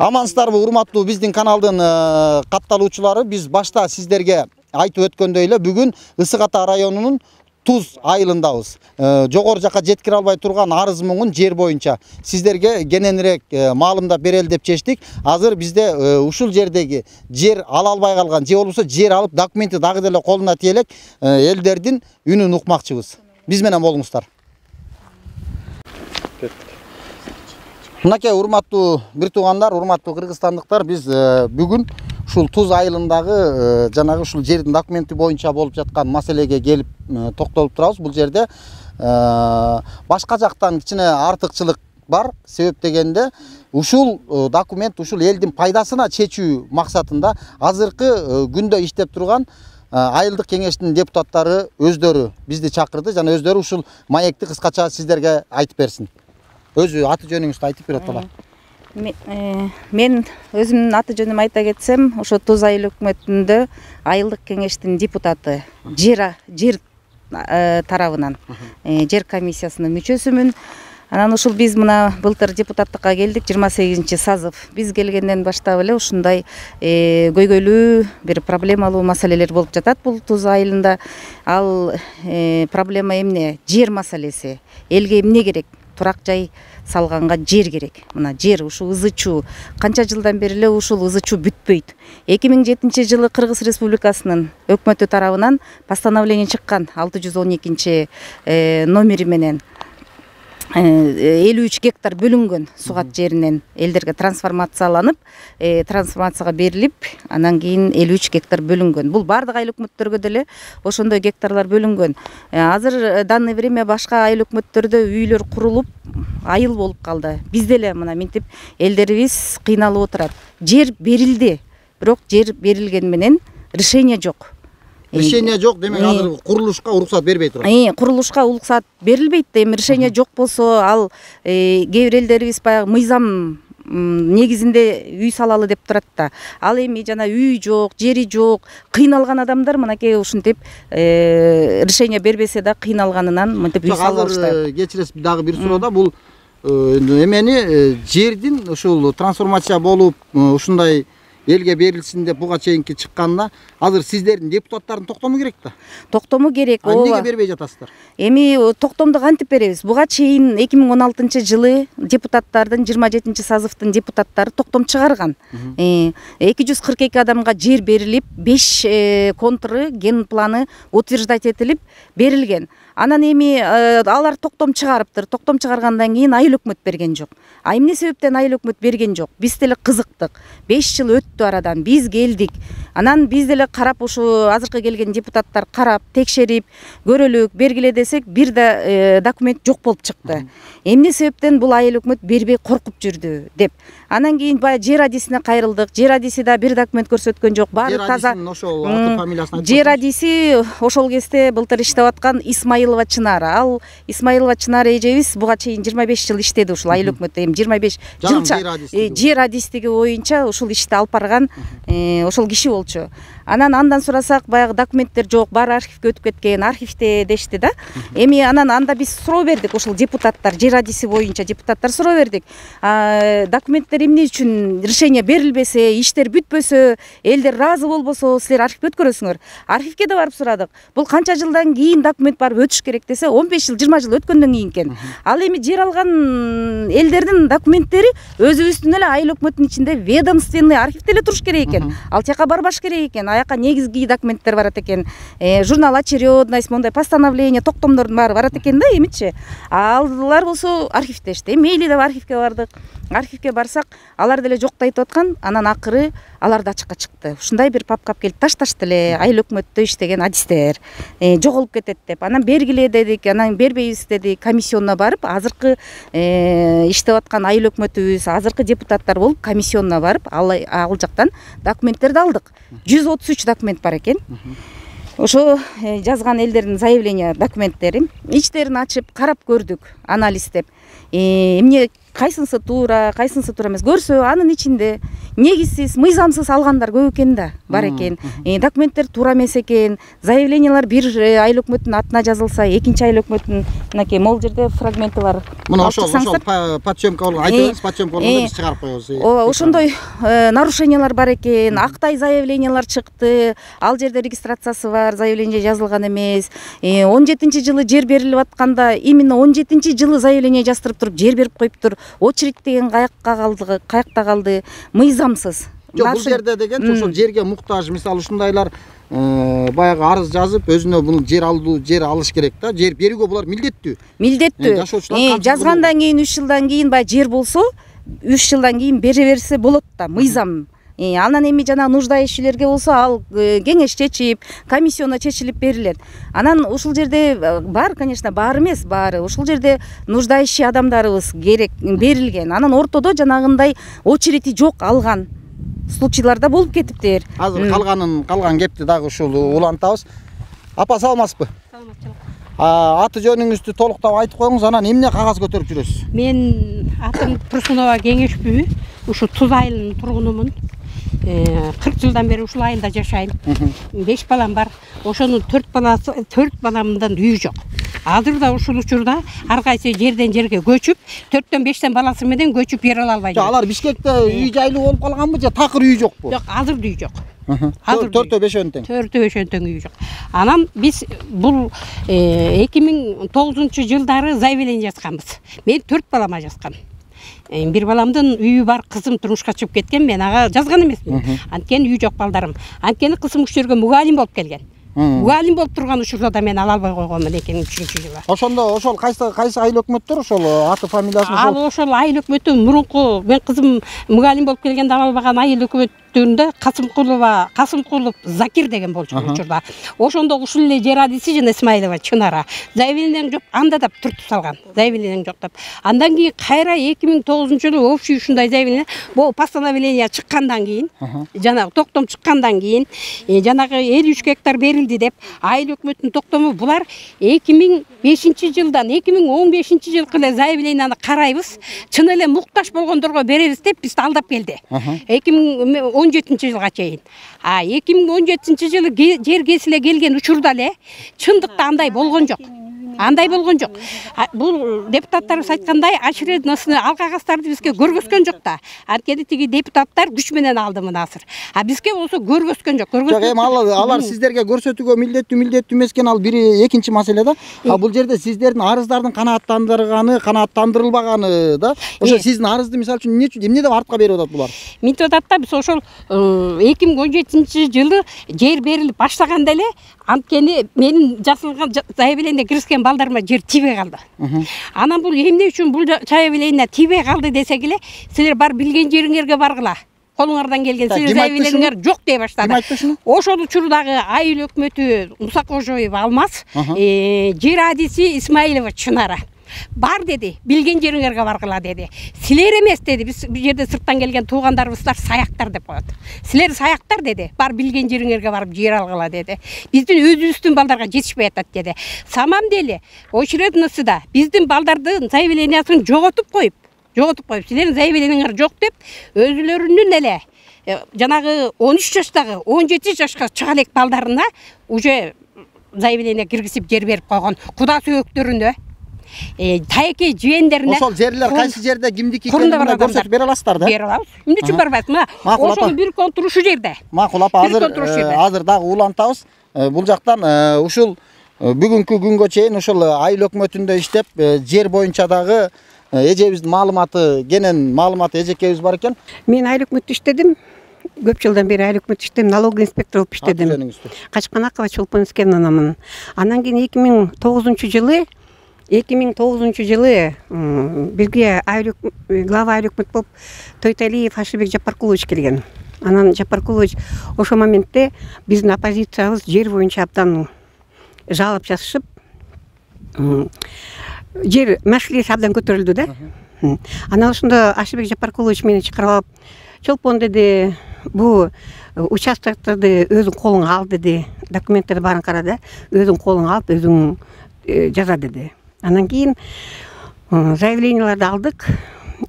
Амансыздарбы, урматтуу биздин каналдын катталуучулары. Биз башта сиздерге айтып өткөндөй эле бүгүн Ысык Ата районунун Туз айылындабыз. Жогору жака жеткире албай турган арыз муңун жер боюнча сиздерге кененирээк маалымдап берели деп чечтик. Азыр бизде ушул жердеги жер ала албай калган, же болбосо жер алып документи дагы деле колуна тие элек элдердин үнүн укмакчыбыз. Биз менен болуңуздар. Мынакей урматтуу бир туугандар, урматтуу кыргызстандыктар, биз бүгүн ушул Туз айылындагы жанагы ушул жердин документи боюнча болуп жаткан маселеге келип токтолуп турабыз. Бул жерде башка жактан кичине артыкчылык бар. Себеп дегенде ушул документ ушул элдин пайдасына чечүү максатында азыркы күндө иштеп турган айылдык кеңештин депутаттары өздөрү бизди чакырды жана өздөрү ушул маекти кыскача сиздерге айтып берсин. Өзү аты жөнүңүздү айтып берет ала. Мен өзүмдүн аты жөнүм айта кетсем, ошо Туз айыл өкмөтүндө айылдык кеңештин депутаты, жер тарабынан жер комиссиясынын мүчөсүмүн. Анан ушул биз мына былтыр депутаттыкка келдик, 28 сазып. Биз келгенден баштап эле ушундай көйгөйлүү бир проблемалуу маселелер болуп жатат бул Туз айылында. Ал проблема эмне? Жер маселеси. Элге эмне керек? Турак жай салганга жер керек. Мына жер ушул ызы чуу канча жылдан бери эле ушул ызы чуу бүтпөйт. 2007 жылы Кыргыз Республикасынын өкмөтү тарабынан постановление чыккан 612 номери менен 53 гектар бөлүнгөн сугат жеринен элдерге трансформацияланып, трансформацияга берилип, анан кийин 53 гектар бөлүнгөн. Бул бардык айыл өкмөттөргө деле ошондой гектарлар бөлүнгөн. Азыр данный время башка айыл өкмөттөрдө үйлөр курулуп, айыл болуп калды. Бизде эле мына мынтип элдерибиз кыйналып отурат. Жер берилди, бирок жер берилген менен решение жок. Решение жок, демек азыр курулушка уруксат бербей турат. Курулушка уруксат берилбейт. Эми решение жок болсо, ал кээ бир элдерибиз баягы мыйзам негизинде үй салалы деп турат да. Ал эми жана үй жок, жери жок, кыйналган адамдар мынакей ушинтип решение бербесе да кыйналганынан мынтип үй салып алышты. Азыр кечиресиз дагы бир суроода бул эмени жердин ушул трансформация болуп ушундай элге берилсин деп буга чейинки чыкканына азыр сиздердин депутаттардын токтому керек да. Токтому керек. Эмнеге бербей жатасыздар? Эми токтомду кантип беребиз? Буга чейин 2016 жылы депутаттардын 27 сазывдын депутаттары токтом чыгарган. 242 адамга жер берилип, 5 контуры, ген планы утверждать этилип берилген. Анан эми алар токтом чыгарыптыр. Токтом чыгаргандан кийин айыл өкмөт берген жок. Эмне себептен айыл өкмөт берген жок? Биз деле кызыктык. 5 жыл өттү арадан. Биз келдик. Анан биз деле карап, ушу азыркы келген депутаттар карап, текшерип, көрөлүк, бергиле десек, бир да документ жок болуп чыкты. Эмне себептен бул айыл өкмөт бербей коркуп жүрдү деп. Анан кийин баягы жер адисине кайрылдык. Жер адиси да бир документ көрсөткөн жок. Баары таза. Ошол аты фамилиясын айтып. Жер адиси ошол кезде былтыр иштеп аткан Исмаилова Чынара. Ал Исмаилова Чынара эжебиз буга чейин 25 жыл иштеди ушул айыл өкмөттө. Эми 25 жылча жер адистиги боюнча ушул ишти алып барган ошол киши болчу. Андан сурасак, баягы документтер жок, баары архивге өтүп кеткен, архивте дешти да. Эми анда биз суроо бердик, ошол депутаттар, жер адиси боюнча депутаттар суроо бердик. Документтер эмне үчүн решение берилбесе, иштер бүтпөсө, элдер ыраазы болбосо, силер архивге өткөрөсүңөр. Архивге да барып сурадык. Бул канча жылдан кийин документ барып өтүш керек десе, 15 жыл, 20 жыл өткөндөн кийин экен. Ал эми жер алган элдердин документтери өзүбүздүн эле айыл өкмөттүн ичинде ведомственный архивте эле туруш керек экен. Ал жака барбаш керек экен. Аяка негизги документтер барат экен. Журнал очередность, мондай постановление, токтомдордун баары барат экен да, эмичи. Алар болсо архивтешти. Мейли деп архивге бардык. Архивге барсак, алар деле жок айтып аткан. Анан акыры алар да ачыкка чыкты. Ушундай бир папка келип ташташты эле, айыл өкмөттө иштеген адистер жоголуп кетет деп. Анан бергиле дедик, анан бербейбиз деди. Комиссионно барып, азыркы иштеп аткан айыл өкмөтүбүз, азыркы депутаттар болуп, комиссионно барып, ал жактан документтерди алдык. 133 документ бар экен. Ошо жазган элдердин заявление документтери ичтерин ачып карап көрдүк, анализдеп. Эмне кайсынысы туура эмес көрсө анын ичинде негизсиз мыйзамсыз алгандар көп экен да, бар экен. Документтер туура эмес экен. Заявлениялар бир айыл өкмөттүн атына жазылса, экинчи айыл өкмөттүн, мынакей могул жерде фрагменти бар. Мына ошол подсъемка болгон, айтыңыз, подсъемка болгондо биз чыгарып коебуз. Ошондой нарушениялар бар экен. Актай заявлениялар чыкты. Ал жерде регистрациясы бар, заявление жазылган эмес. 17-жылы жер берилип атканда, именно 17-жылы заявление жаздырып туруп жер берип коюптур. Очередь деген каякта калды, мыйзамсыз. Жок, бул жерде деген ошол жерге муктаж, мисалы ушундайлар баягы арыз жазып, өзүнө бул жер алыш керек да. Жер берүүгө булар милдеттүү. Жазгандан кийин 3 жылдан кийин баягы жер болсо, 3 жылдан кийин бере берсе болот да, мыйзам. Анан эми жана нуждающийлерге болсо ал кеңеш чечип, комиссияна чечилип берилет. Анан ушул жерде бар, конечно, бар эмес, баары. Ушул жерде нуждающий адамдарыбыз керек берилген. Анан ортодо жанагындай очереди жок алган случайларда болуп кетиптир. Азыр калган кепти дагы ушул улантабыз. Апа, саламатсызбы? Саламатчылык. Аты жөнүңүздү толуктап айтып коюңуз, анан эмне кагаз көтөрүп жүрөсүз? Мен атым Турсунова Кеңешбүй, ушу Туз айылынын тургунумун. 40 жылдан бери ушул айылда жашайм. 5 балам бар. Ошонун 4 баламдан үй жок. Азыр да ушул учурда ар кайсы жерден жерге көчүп, 4төн 5тен баласы менен көчүп бере албай жүр. Алар Бишкекте үй жайлуу болуп калганбы же такыр үй жокпу? Жок, азыр үй жок. 4-5 тең. 4-5 тең үй жок. Анан биз бул 2009 жылдары заявление жазганбыз. Мен 4 балама жазгам. Бир баламдын үйү бар, кызым турмушка чыгып кеткен, мен ага жазган эмесмин. Анткени үй жок балдарым. Анткени кызым ушул жерге мугалим болуп келген. Мугалим болуп турган учурда да мен ала албай койгонмун 2003-жылы. Ошондо ошол кайсы айыл өкмөттөр ошол аты фамилиясын ошол айыл өкмөттүн мурунку, мен кызым мугалим болуп келгенде ала албаган айыл өкмөттүндө Касымкулов Закир деген болчу учурда. Ошондо ушул эле жер адиси жана Исмаилова Чынара заявлениең жок, анда да түртүп салган. Заявлениең жок деп. Андан кийин кайра 2009-жылы общий ушундай заявление, бул постановление чыккандан кийин, жанагы токтом чыккандан кийин, жанагы 53 гектар берилди деп айыл өкмөттүн токтому булар 2005-жылдан 2015-жылкы эле заявлениени карайбыз, чын эле муктаж болгондорго беребиз деп бизди алдап келди. 2017-жылга чейин. 2017-жылы жер кесиле келген учурда эле чындыкта андай болгон жок. Бул депутаттарыбыз айткандай, очередностьны ал кагаздарды бизге көргөзгөн жок да. Анткени тиги депутаттар күч менен алды мына азыр. Бизге болсо көргөзгөн жок. Жок, эми алар сиздерге көрсөтүүгө милдеттүү эмес экен, ал бири экинчи маселе да. Бул жерде сиздердин арыздардын канааттандырылбаганы да. Ошо сиздин арызды мисалы үчүн эмне деп артка берип атат булар? Мынтип атат да, биз ошол 2017-жылы жер берилип баштаганда эле, анткени менин жазылган заявление киргизген балдарыма жер тийбей калды. Анан бул эмне үчүн бул заявление тийбей калды десек эле, силер бар билген жериңерге баргыла. Колуңардан келген силер заявлениеңер жок дей баштады. Ошол учурдагы айыл өкмөтү Мусакожоева Алмаз, жер адиси Исмаилова Чынара. Бар деди, билген жериңерге баргыла деди. Силер эмес деди, биз бул жерде сырттан келген туугандарыбыздар саяктар деп коет. Силер саяктар деди, бар билген жериңерге барып жер алгыла деди. Биздин өзүбүздүн балдарга жетишпей атат деди. Самам деле, очередностьда биздин балдардын заявлениясын жоготуп коюп, силердин заявлениеңер жок деп, өзүлөрүнүн эле жанагы 13 жаштагы 17 жашка чыга элек балдарына уже заявление киргизип жер берип койгон. Куда сөөктөрүнө тайеке жиендерине. Ошол жерлер кайсы жерде кимдики экенин көрсөтүп бере аласыздар да? Бере алабыз. Эмне үчүн барбайбыз? Мына ошол бир контурушу жерде. Макул апа, азыр дагы улантабыз. Бул жактан ушул бүгүнкү күнгө чейин ушул айыл өкмөтүндө иштеп, жер боюнча дагы эжебиздин маалыматы, кенен маалыматы эжекебиз бар экен. Мен айыл өкмөттө иштедим. Көп жылдан бери айыл өкмөттө иштедим, налоговый инспектор болуп иштедим. Качканакова Чолпон Искен анамын. Андан кийин 2009-жылы бизге глава айыл өкмөт болуп Тойталиев Ашыбек Жапаркулович келген. Анан Жапаркулович ошол моментте биздин оппозициябыз жер боюнча абдан жалоп жазышып, жер маселеси абдан көтөрүлдү да. Анан ошондо Ашыбек Жапаркулович мени чакырып алып, Чолпон деди, бул участоктарды өзүң колуңа ал деди, документтерди баарын кара да, өзүң колуңа алып, өзүң жаза деди. Анан кийин заявленияларды алдык.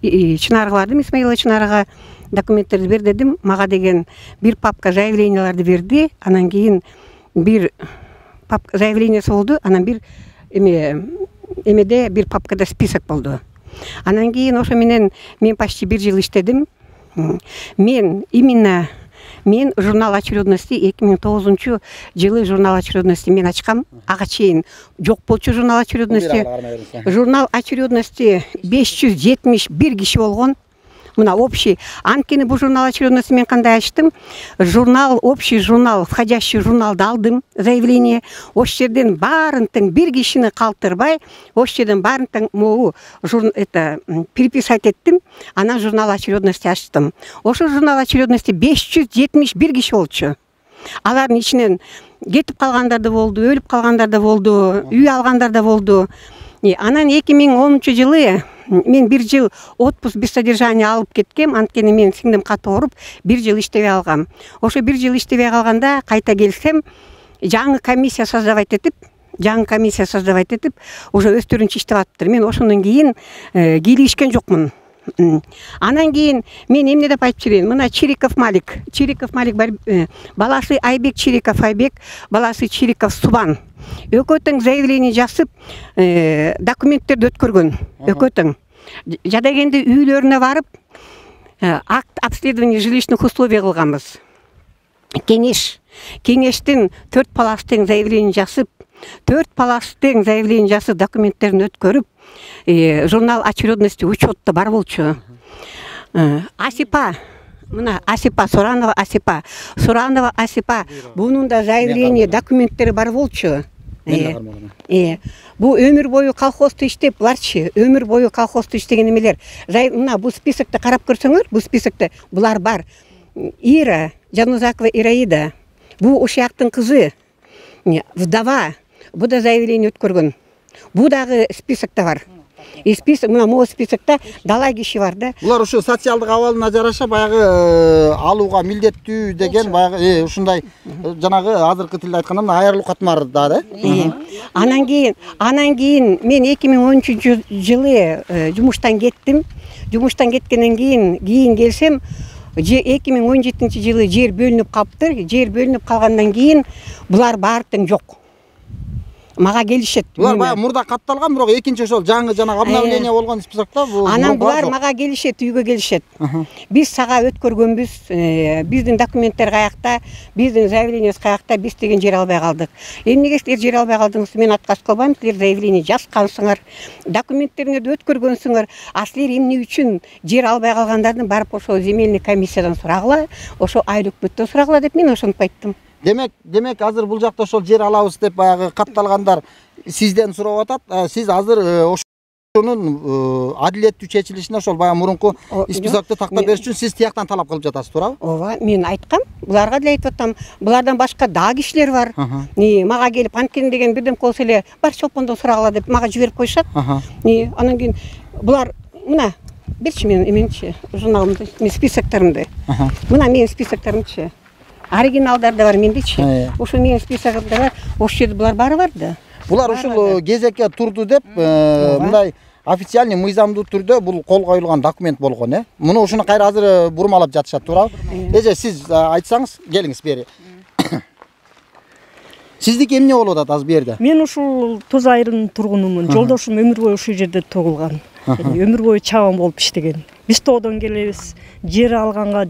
Чынарга бардым, Исмаилова Чынарга документтерди бер дедим. Мага деген бир папка заявленияларды берди. Анан кийин бир папка заявлениясы болду. Анан бир эмеде бир папкада список болду. Анан кийин ошо менен мен почти 1 жыл иштедим. Мен журнал очередности 2009 жылы журнал очередности мен ачкам. Ага чейин жок болчу журнал очередности. Журнал очередности 571 киши болгон. Мына общий. Анткени бу журнал очередности мен кандай ачтым? Общий журнал, входящий журналды алдым, заявление. Ош жерден барын тең бир кишини калтырбай, ош жерден барын тең могу переписать еттим. Анан журнал очередности ачтым. Ошо журнал очередности 571 киши болчу. Алардын ичинен кетип калгандар да болду, өлүп калгандар да болду, үй алгандар да болду. Анан 2010 жылы мен 1 жыл отпуск без содержания алып кеткем. Анткени мен сиңдим катуу ооруп 1 жыл иштебей алгам. Ошо 1 жыл иштебей калганда кайта келсем, жаңы комиссия создавать этип, уже өздөрүнчө иштеп атыптыр. Мен ошондон кийин кийлигишкен жокмун. Анан кийин мен эмне деп айтып жүрөйүн? Мына Чириков Малик баласы Айбек Чириков Айбек, баласы Чириков Субан. Өкөтөң заявление жазып, документтерди өткөргөн. Өкөтөң. Жадагенде үйлөрүнө барып, акт обследования жилищных условий кылганбыз. Кеңештин 4 палас тең заявление жазып, документтерин өткөрүп, журнал очередности учетто бар болчу. Асипа, Суранова Асипа, бунун да заявление документтери бар болчу. Бу өмүр бою колхозду иштеп, буларчы, өмүр бою колхозду иштеген эмелер. Мына бу списокто карап көрсөңөр, бу списокто булар бар. Ира, Жанузакова Ираида, бу ушаяктын кызы, вдова, бу да заявление өткөргөн. Бу дагы списокто бар. Мына могу списокто дала киши бар да. Булар ушу социалдык абалына жараша баягы алууга милдеттүү деген баягы ушундай жанагы азыркы тилде айтканда мына айырылуу катмар да. Анан кийин мен 2013 жылы жумуштан кеттим. Жумуштан кеткенден кийин келсем 2017 жылы жер бөлүнүп калыптыр. Жер бөлүнүп калгандан кийин булар баары тең жок. Мага келишет. Булар баягы мурда катталган, бирок экинчи ошол жаңы жанагы обновление болгон списокто бул. Анан булар мага келишет, үйгө келишет. Биз сага өткөргөнбүз, биздин документтер каякта, биздин заявлениебиз каякта, биз деген жер албай калдык. Эмнеге силер жер албай калдыңыз? Мен отказ кылбайм, силер заявление жазгансыңар, документтериңерди өткөргөнсүңөр. А силер эмне үчүн жер албай калгандардын барып ошо земельный комиссиядан сурагыла, ошо айыл өкмөттөн сурагыла деп мен ошентип айттым. Демек азыр бул жакта ошол жер алабыз деп баягы катталгандар сизден сурап атат. Сиз азыр ошонун адилеттүү чечилишине ошол баягы мурунку списокто тактап бериш үчүн сиз тияктан талап кылып жатасыз, туурабы? Ооба, мен айткам, буларга деле айтып атам. Булардан башка дагы кишилер бар. Мага келип анткени деген бирдем болсо эле бар чолпондон сурагыла деп мага жиберип коюшат. Анан кийин булар мына берчи мен эменчи журналымды, списокторумду. Мына менин списокторумчу. Оригиналдар да бар мендечи. Ошо менин списогумда бар. Ошол жерде булар баары бар да. Булар ушул кезекке турду деп, мындай официальный мыйзамдуу түрдө бул кол коюлган документ болгон, Муну ушуну кайра азыр бурмалап жатышат, туурабы? Эже сиз айтсаңыз, келиңиз бери. Сиздики эмне болуп атат азыр бу жерде? Мен ушул Туз айылынын тургунумун. Жолдошум өмүр бою ушул жерде тугулган. Өмүр бою чабан болуп иштеген. Биз тоодон келебиз, жер алганга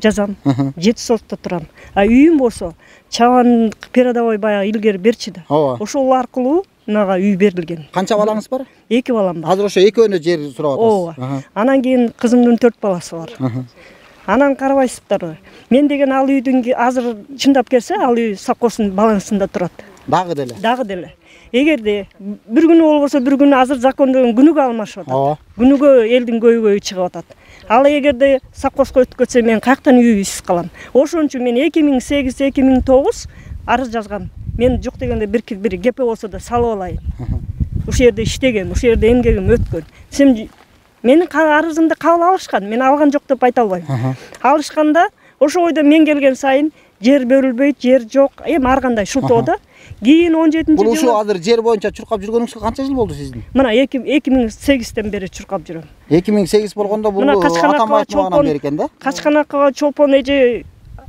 жазам, 7 сотто турам. А үйүм болсо чабан передовой баягы илгери берчи да. Ошол аркылуу мага үй берилген. Канча балаңыз бар? 2 балам бар. Азыр ошо экөөнө жер сурап атасыз. Ооба. Анан кийин кызымдын 4 баласы бар. Анан карабайсыздар. Мен деген ал үйдүн азыр чындап келсе, ал үй совхоздун балансында турат. Дагы деле. Эгерде бир күнү болбосо бир күнү азыр закон деген күнүгө алмашып атат. Күнүгө элдин көйгөйү чыгып атат. Ал эгерде совхозго өтүп кетсе мен каяктан үйсүз калам. Ошон үчүн мен 2008-2009 арыз жазгам. Мен жок дегенде бир ГП болсо да салып алайын. Ушул жерде иштегем, ушул жерде эмгегим өткөн. Сен менин арызымды кабыл алышкан. Мен алган жок деп айта албайм. Алышканда ошо ойдо мен келген сайын жер бөлүнбөйт, жер жок, эми ар кандай шылтоо да. Кийин 17-жылы бул ушу азыр жер боюнча чуркап жүргөнүңүзгө канча жыл болду сиздин? Мына 2008-тен бери чуркап жүрөм. 2008 болгондо бул атамбай айтмагандан бери экен да? Качканакка чолпон эже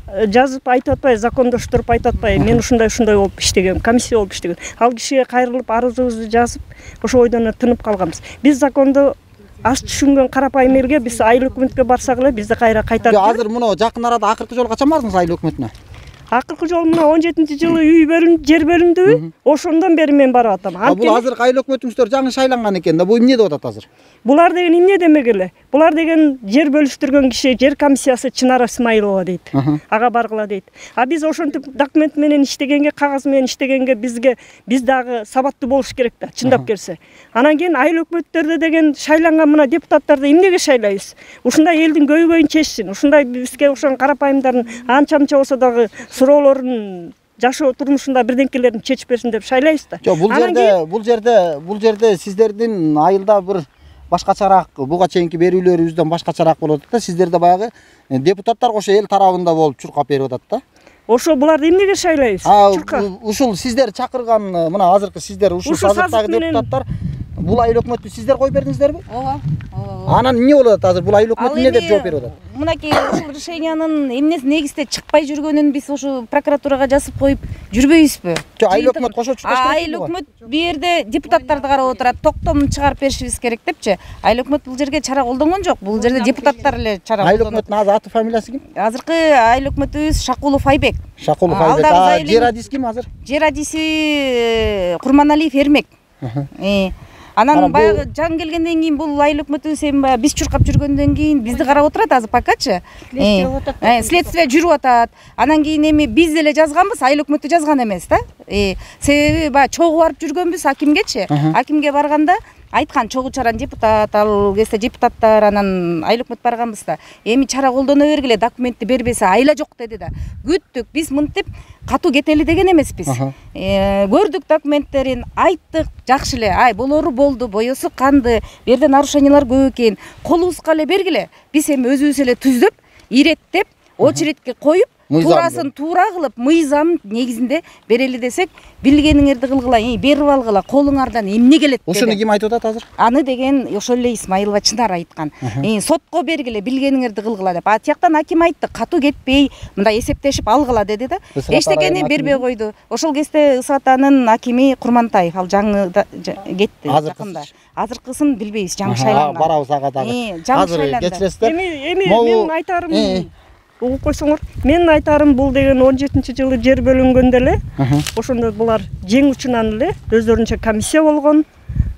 жазып айтып атпай, закондоштуруп айтып атпай, мен ушундай болуп иштегем, комиссия болуп иштегем. Ал кишиге кайрылып арызыбызды жазып, ошо ойдон тынып калганбыз. Биз законду аз түшүнгөн карапайым элге биз айыл өкмөткө барсак эле бизди кайтарып. Азыр мына жакын арада акыркы жолу качан бардыңыз айыл өкмөтүнө? Акыркы жолу мына 17-жылы үй бөлүндү, жер бөлүндүбү? Ошондон бери мен барып атам. Бул азыр айыл өкмөтүңүздөр жаңы шайланган экен да. Бул эмне деп атат азыр? Булар деген эмне демек эле? Булар деген жер бөлүштүргөн киши жер комиссиясы Чынара Исмаилова дейт. Ага баргыла дейт. А биз ошентип документ менен иштегенге, кагаз менен иштегенге биз дагы сабаттуу болуш керек да, чындап келсе. Анан кийин айыл өкмөттөрдө деген шайланган мына депутаттарды эмнеге шайлайбыз? Ушундай элдин көйгөйүн чечсин. Ушундай бизге окшогон карапайымдардын анча-мынча болсо дагы суроолорун жашоо турмушунда бирденкелерин чечип берсин деп шайлайбыз да. Жок, бул жерде сиздердин айылда бир башкачараак, буга чейинки берүүлөрүбүздөн башкачараак болуп атат да. Сиздерде баягы депутаттар ошо эл тарабында болуп чуркап берип атат да. Ошо буларды эмнеге шайлайбыз? Ушул сиздер чакырган, мына азыркы сиздер ушул сазыктагы депутаттар бул айыл өкмөттү сиздер коюп бердиңиздерби? Ооба. Анан эмне болуп атат азыр? Бул айыл өкмөт эмне деп жооп берип атат? Мынакей ушул решениянын эмнеси негизде чыкпай жүргөнүн биз ушу прокуратурага жазып коюп жүрбөйбүзбү? Жок, айыл өкмөт кошо чыкпаш керек. Айыл өкмөт бу жерде депутаттарды карап отурат, токтомун чыгарып беришибиз керек депчи. Айыл өкмөт бул жерге чара колдонгон жок. Бул жерде депутаттар эле чара колдонот. Айыл өкмөттүн азыр аты фамилиясы ким? Азыркы айыл өкмөтүбүз Шакулов Айбек. Шакулов Айбек. Жер адис ким азыр? Жер адиси Курманалиев Эрмек. Анан баягы жаңы келгенден кийин бул айыл өкмөтүбүз эми баягы биз чуркап жүргөндөн кийин бизди карап отурат азыр покачы. Следствие жүрүп атат. Анан кийин эми биз эле жазганбыз, айыл өкмөтү жазган эмес да. Себеби баягы чогуу барып жүргөнбүз акимгечи. Акимге барганда айткан чогуу чаран депутат, ал кезде депутаттар анан айыл өкмөт барганбыз да. Эми чара колдоно бергиле, документти бербесе айла жок деди да. Күттүк, биз мынтип катуу кетели деген эмеспиз. Көрдүк документтерин, айттык, жакшы эле. Ай, болору болду, боесу канды, бу жерде нарушениялар көп экен. Колубузга эле бергиле. Биз эми өзүбүз эле түздөп, иреттеп, очередке коюп, туурасын туура кылып, мыйзам негизинде берели десек, билгениңерди кылгыла, берип алгыла, колуңардан эмне келет деди. Ошону ким айтып атат азыр? Аны деген ошол эле Исмаилова Чынар айткан. Сотко бергиле, билгениңерди кылгыла деп. А тияктан аким айтты, катуу кетпей, мындай эсептешип алгыла деди да. Эчтекени бербей койду. Ошол кезде Ысык Атанын акими Курмантаев, ал жаңы кетти жакында. Азыркысын билбейбиз, жаңы шайланган. Барабыз ага дагы. Азыр кечиресиздер. Эми менин айтарым угуп койсоңор, менин айтарым бул деген 17-жылы жер бөлүнгөндө эле, ошондо булар жең учунан эле өздөрүнчө комиссия болгон,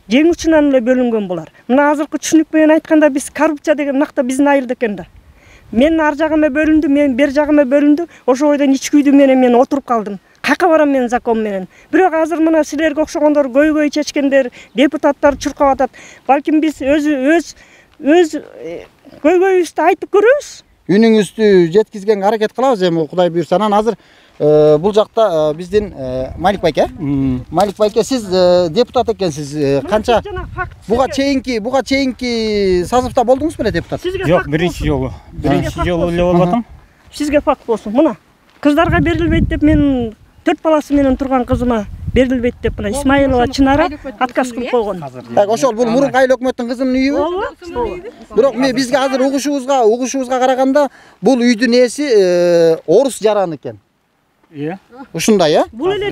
жең учунан эле бөлүнгөн булар. Мына азыркы түшүнүк менен айтканда биз коррупция деген накта биздин айылда экен да. Мен ар жагыма бөлүндү, мен бер жагыма бөлүндү. Ошо бойдон ичкүйдү менен мен отуруп калдым. Кака барам мен закон менен. Бирок азыр мына силерге окшогондор көйгөй чечкендер, депутаттар чуркап атат. Балким биз өз көйгөйүбүздү айтып көрөбүз. Үнүңүздү жеткизгенге аракет кылабыз эми Кудай буйрса. Анан азыр бул жакта биздин Малик байке. Малик байке, сиз депутат экенсиз. Канча буга чейинки сазывда болдуңуз беле депутат? Жок, биринчи жолу. Биринчи жолу эле болуп атам. Сизге факт болсун. Мына кыздарга берилбейт деп мен 4 баласы менен турган кызыма берилбейт деп мына Исмаилова Чынара отказ кылып койгон. Так, ошол бул мурунку айыл өкмөттүн кызынын үйүбү? Бирок бизге азыр угушубузга караганда бул үйдүн ээси орус жаран экен. Ушундай, Бул эле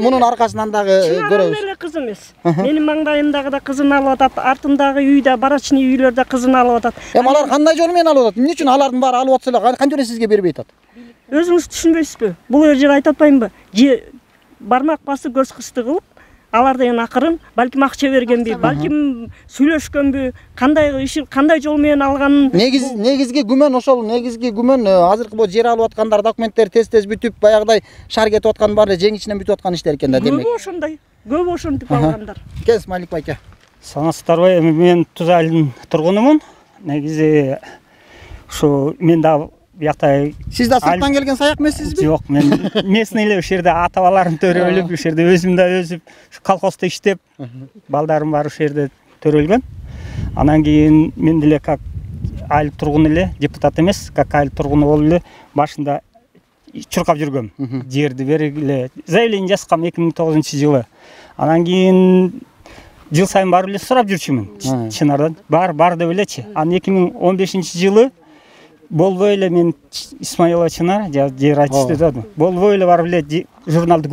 мунун аркасынан дагы көрөбүз. Эле кыз эмес. Менин маңдайымдагы да кызын алып атат, артымдагы үйдө, барачный үйлөрдө кызын алып атат. Алар кандай жол менен алып атат? Эмне үчүн алардын баары алып атса эле кантип эле сизге бербей атат? Өзүңүз түшүнбөйсүзбү? Бул жер айтып атпаймынбы? Бармак басы көз кысты кылып, алар деген акырын, балким акча бергенби, балким сүйлөшкөнбү, кандай жол менен алганын. Негизги күмөн ошол, азыркы бул жер алып аткандар документтер тез бүтүп, баягыдай шар кетип аткан баары жең ичинен бүтүп аткан иштер экен да, демек. Көбү ошондой. Көбү ошентип алгандар. Кез Малик байке. Санасыздарбы, эми мен Туз айылынын тургунумун. Негизи ушу мен да бияқта. Сиз да сырттан келген саяк эмессизби? Жок, мен местный эле ушул жерде ата-бабаларым төрөлүп, ушул жерде өзүм да өзүп, колхозда иштеп, балдарым бар ушул жерде төрөлгөн. Анан кийин мен деле как айыл тургуну эле, депутат эмес, как айыл тургуну болуп эле башында чуркап жүргөм. Жерди бергиле заявление жазгам 2009-жылы. Анан кийин жыл сайын барып эле сурап жүрчүмүн. Чынардан бар деп элечи. Анан 2015-жылы болбой эле мен Исмаилова Чынар жер радистте дедим. Болбой эле барып эле журналды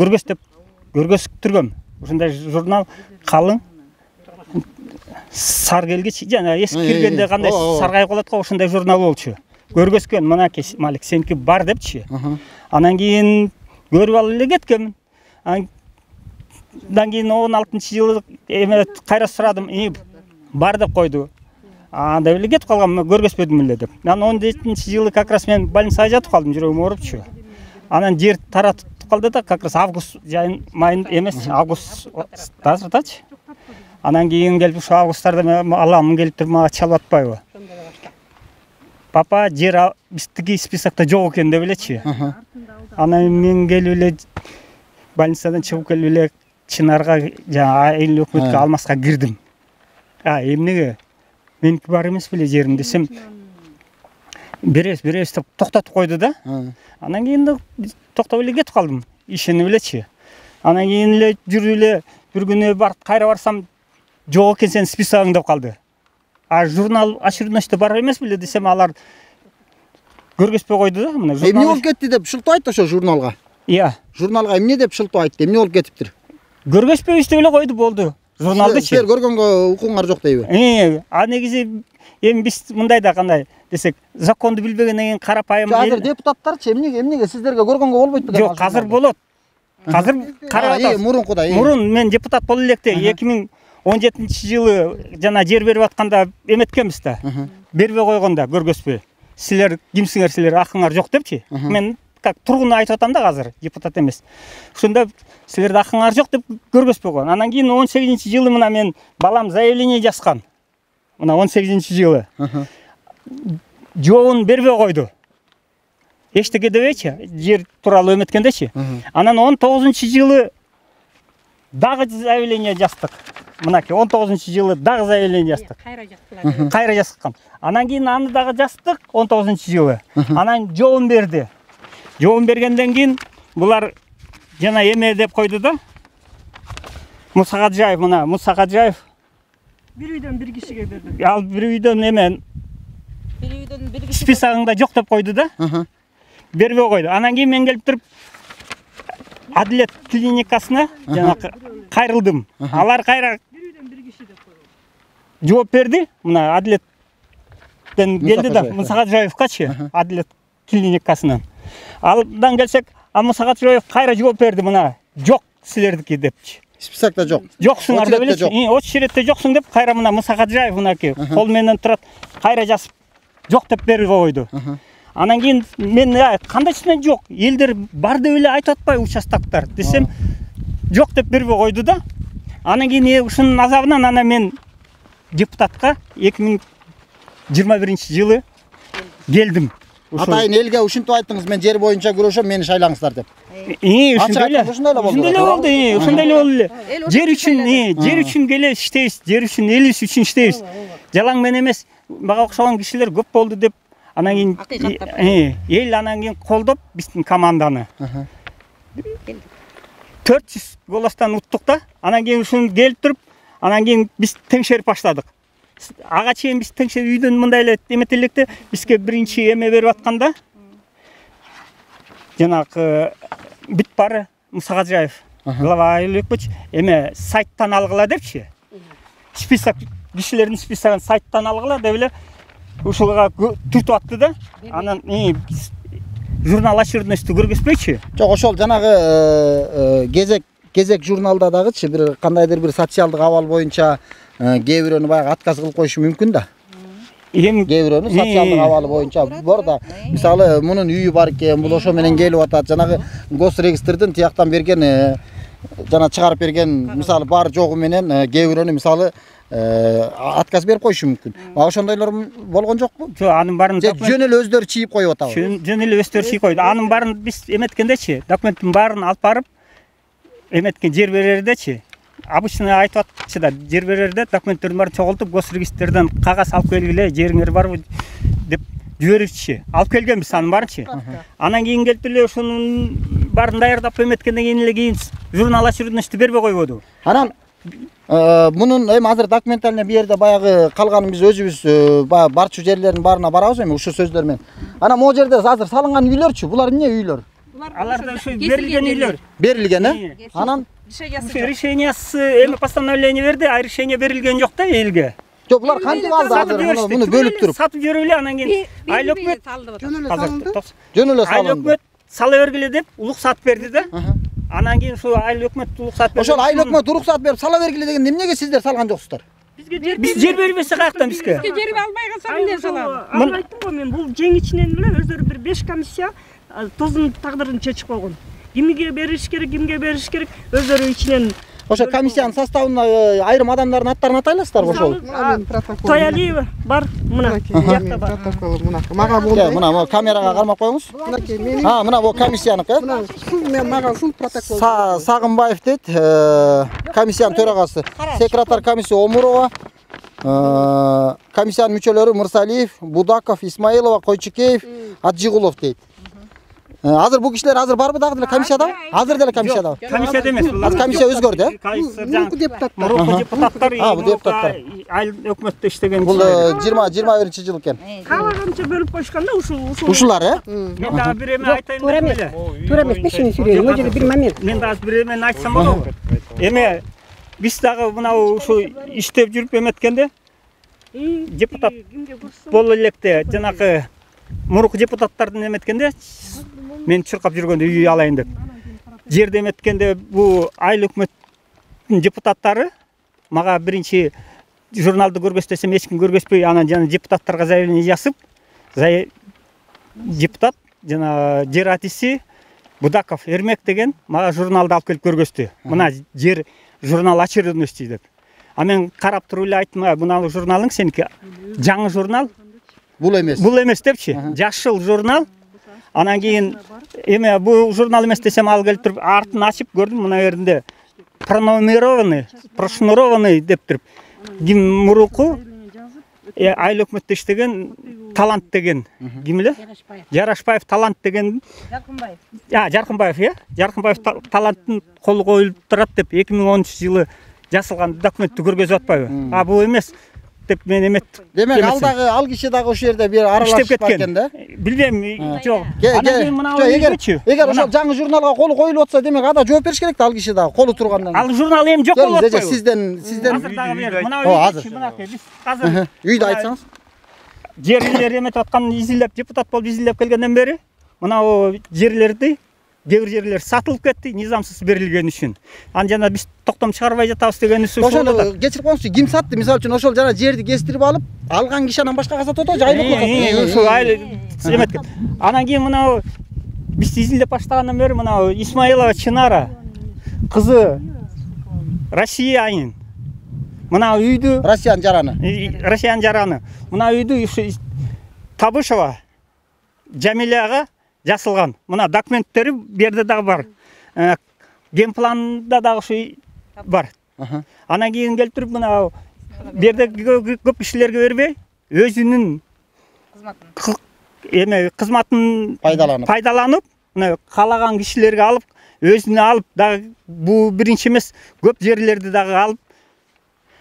көргөзүктүргөм. Ушундай журнал калың сар келгич жана эски киргенде кандай саргайып калат го, ошондой журнал болчу. Көргөзгөн, мынакей Малик сеники бар депчи. Анан кийин көрүп алып эле кеткенмин. Андан кийин 16-жылы эме кайра сурадым, бар деп койду. Анда эле кетип калгам, көргөзбөдүм эле деп. Анан 17-жылы как раз мен больницага жатып калдым, жүрөгүм оорупчу. Анан жер таратып калды да, как раз август жайын майын эмес, август тазыртачы. Анан кийин келип ушу августтарда мен аламын келип туруп мага чалып атпайбы? Папа жер биздики списокто жок экен деп элечи. Анан мен келип эле больницадан чыгып келип эле Чынарга жана айыл өкмөткө алмаска кирдим. Эмнеге? Меники бар эмес беле жерим десем, беребиз деп токтотуп койду да. Анан кийин токтоп эле кетип калдым, ишенип элечи. Анан кийин эле жүрүп эле бир күнү барып кайра барсам, жок экен сенин списогуң деп калды. Журнал очередностьта бар эмес беле десем, алар көргөзбөй койду да. Мына эмне болуп кетти деп шылтоо айтты ошо журналга. Журналга эмне деп шылтоо айтты? Эмне болуп кетиптир? Көргөзбөйбүз деп эле койду, болду. Журналдычы. Силер көргөнгө укуңар жок дейби? Негизи эми биз мындай да кандай десек, законду билбегенден кийин карапайым. Азыр депутаттарчы эмнеге сиздерге көргөнгө болбойт беле? Жок, азыр болот. Азыр карап атабыз. Мурункуда. Мурун мен депутат болуп электе 2017-жылы жана жер берип атканда эметкенбиз да. Бербей койгондо көргөзбөй. Силер кимсиңер, силер акыңар жок депчи. Мен как тургун айтып атам да азыр, депутат эмес. Ошондо силерде акыңар жок деп көргөзбөй койгон. Анан кийин 18-жылы мына мен балам заявление жазган. Мына 18-жылы. Жообун бербей койду. Эчтеке дебейчи, жер тууралуу эметкендечи. Анан 19-жылы дагы заявление жаздык. Мынакей 19-жылы дагы заявление жаздык. Кайра жазган. Анан кийин аны дагы жаздык 19-жылы. Анан жообун берди. Жообун бергенден кийин булар жана эме деп койду да. Мусахаджаев, мына Мусахаджаев бир үйдөн бир кишиге берди. Ал бир үйдөн эме списогуңда жок деп койду да. Бербей койду. Анан кийин мен келип туруп Адилет клиникасына жана кайрылдым. Алар кайра Бир үйдөн бир киши деп койду. жооп берди. Мына Адилеттен келди да, Мусахаджаевкачы, Адилет клиникасынан. Алдан келсек, Мусахаджаев кайра жооп берди, мына жок силердики депчи. Списокто жок. Жоксуңар деп элечи. Очередте жоксуң деп кайра мына Мусахаджаев мынакей кол менен турат, кайра жазып жок деп берип койду. Анан кийин мен кандайчысынан жок, элдер бар деп эле айтып атпайбы участоктор десем, жок деп бербей койду да. Анан кийин ушунун азабынан анан мен депутатка 2021-жылы келдим. Атайын элге ушинтип айттыңыз, мен жер боюнча күрөшөм, мени шайлаңыздар деп. Ошондой эле болду. Ошондой эле болду эле. Жер үчүн келе иштейбиз, жер үчүн, элибиз үчүн иштейбиз. Жалаң мен эмес, мага окшогон кишилер көп болду деп. Анан кийин эл анан кийин колдоп биздин команданы. 400 голостан уттук да. Анан кийин ушуну келип туруп, анан кийин биз теңшерип баштадык. Ага чейин биз теңшерип үйдөн мындай эле эметелекте бизге биринчи эме берип атканда жанагы бүт бары Мусахаджаев глава айыл өкмөт эме сайттан алгыла депчи. Список кишилердин списогун сайттан алгыла деп эле ушуга түртүп атты да. Анан журнал очередностьту көргөзбөйчү. Жок, ошол жанагы кезек журналда дагычы бир кандайдыр бир социалдык абал боюнча кээ бирөөнү баягы отказ кылып коюшу мүмкүн да. Кээ бирөөнү социалдык абалы боюнча бар да. Мисалы мунун үйү бар экен, бул ошо менен келип атат. Жанагы госрегистрдин тияктан берген жана чыгарып берген мисалы бар жогу менен кээ бирөөнү мисалы отказ берип коюшу мүмкүн. Ошондойлор болгон жокпу? Жок, анын баарын жөн эле өздөрү чийип коюп атабы. Жөн эле өздөрү чийип койду. Анын баарын биз эметкендечи, документтин баарын алып барып эметкен жер берердечи. Обычно айтып атчы да, жер берерде документтердин баарын чогултуп, госрегистрден кагаз алып келгиле, жериңер барбы деп жиберүүчү алып келгенбиз анын баарынчы. Анан кийин келип эле ошонун баарын даярдап эметкенден кийин эле журнал очередностьту бербей койбоду. Анан мунун эми азыр документальный бу жерде баягы калганын биз өзүбүз баягы барчу жерлердин баарына барабыз эми ушул сөздөр менен. Анан могу жерде азыр салынган үйлөрчү, булар эмне үйлөр? Алар да ошо берилген үйлөр. Берилген, Анан решениясы эми постановление берди, а решение берилген жок да элге. Жок, булар кантип алды азыр муну бөлүп туруп? Сатып жиберип эле анан кийин айыл өкмөт Жөн эле айыл салынды. өкмөт сала бергиле деп уруксат берди да. Анан кийин ушул айыл өкмөт уруксат берди. Ошол айыл өкмөт уруксат берип сала бергиле дегенде эмнеге сиздер салган жоксуздар? Биз жер бербесе каяктан бизге? Бизге жер албай калса эмне салам? Мен айттым го, мен бул жең ичинен эле өздөрү бир 5 комиссия тоздун тагдырын чечип койгон. Кимге бериш керек, кимге бериш керек, өздөрү ичинен. Ошо комиссиянын составына айрым адамдардын аттарын атайласыздарбы ошол? Тоялиева бар, мына жакта бар. Протокол мунака. Мага болду. Мына камерага кармап коюңуз. Мына бул комиссияныкы. Мен мага ушул протокол. Сагынбаев дейт, комиссиянын төрагасы. Секретарь комиссия Омурова. Комиссиянын мүчөлөрү Мырсалиев, Будаков, Исмаилова, Койчукеев, Аджигулов дейт. Азыр бул кишилер азыр барбы дагы деле комиссияда? Азыр деле комиссияда. Комиссияда эмес. Азыр комиссия өзгөрдү, Мурунку депутаттар. Мурунку депутаттар. Бул депутаттар. Айыл өкмөттө иштеген. Бул 21-жыл экен. Каалаганча бөлүп коюшканда Ушулар, Мен дагы бир эме айтайын Туура деп эмес. эле. Туура эмес, мен сүйлөйм. Могу жерде бир момент. Мен дагы бир эмени айтсам болобу? Эме биз дагы мынау ушу иштеп жүрүп эметкенде депутат боло электе жанагы мурунку депутаттардын эметкенде мен чуркап жүргөндө үй алайын деп. Жерде эметкенде бу айыл өкмөттүн депутаттары мага биринчи журналды көргөзсөм эч ким көргөзбөй, анан жана депутаттарга заявление жазып, депутат жана жер атиси Будаков Эрмек деген мага журналды алып келип көргөздү. Мына жер журнал очередности деп. А мен карап туруп эле айттым, мына журналың сеники жаңы журнал. Бул эмес. Бул эмес депчи. Жашыл журнал. Анан кийин эме бул журнал эмес десем ал келип туруп артын ачып көрдүм, мына жеринде прошнурованный деп туруп. Ким мурунку айыл өкмөттө иштеген Талант деген ким эле? Жарашбаев Талант деген. Жаркынбаев. Жаркынбаев Таланттын колу коюлуп турат деп 2013-жылы жасалган документти көргөзүп атпайбы? А бул эмес деп мен эметтим. Демек ал киши дагы ошол жерде бир аралашып кеткен да? Билбейм, жок. Эгер ошол жаңы журналга колу коюлуп атса, демек ада жооп бериш керек да ал киши дагы колу тургандан. Ал журнал эми жок болуп атпайбы? Сизден Азыр дагы бер. Мына биз азыр үйдү айтсаңыз. Жерлер эметип аткан изилдеп, депутат болуп изилдеп келгенден бери мына жерлерди кээ бир жерлер сатылып кетти, низамсыз берилген үчүн. Анан жана биз токтом чыгарбай жатабыз деген үсү ошол эле. Кечирип коюңузчу, ким сатты? Мисалы үчүн ошол жана жерди кестирип алып, алган киши анан башкага сатып атабы, айыл өкмөт ушул айыл эметкен. Анан кийин мына биз изилдеп баштагандан бери мына Исмаилова Чынара кызы Россиянин. Мына үйдү Россиян жараны. Мына үйдү Табышева Жамиляга жасалган. Мына документтери берде дагы бар. Генпланда дагы ушу бар. Анан кийин келип туруп мына берде көп кишилерге бербей, өзүнүн кызматын пайдаланып, мына каалаган кишилерге алып, өзүнө алып дагы бул биринчи эмес, көп жерлерди дагы алып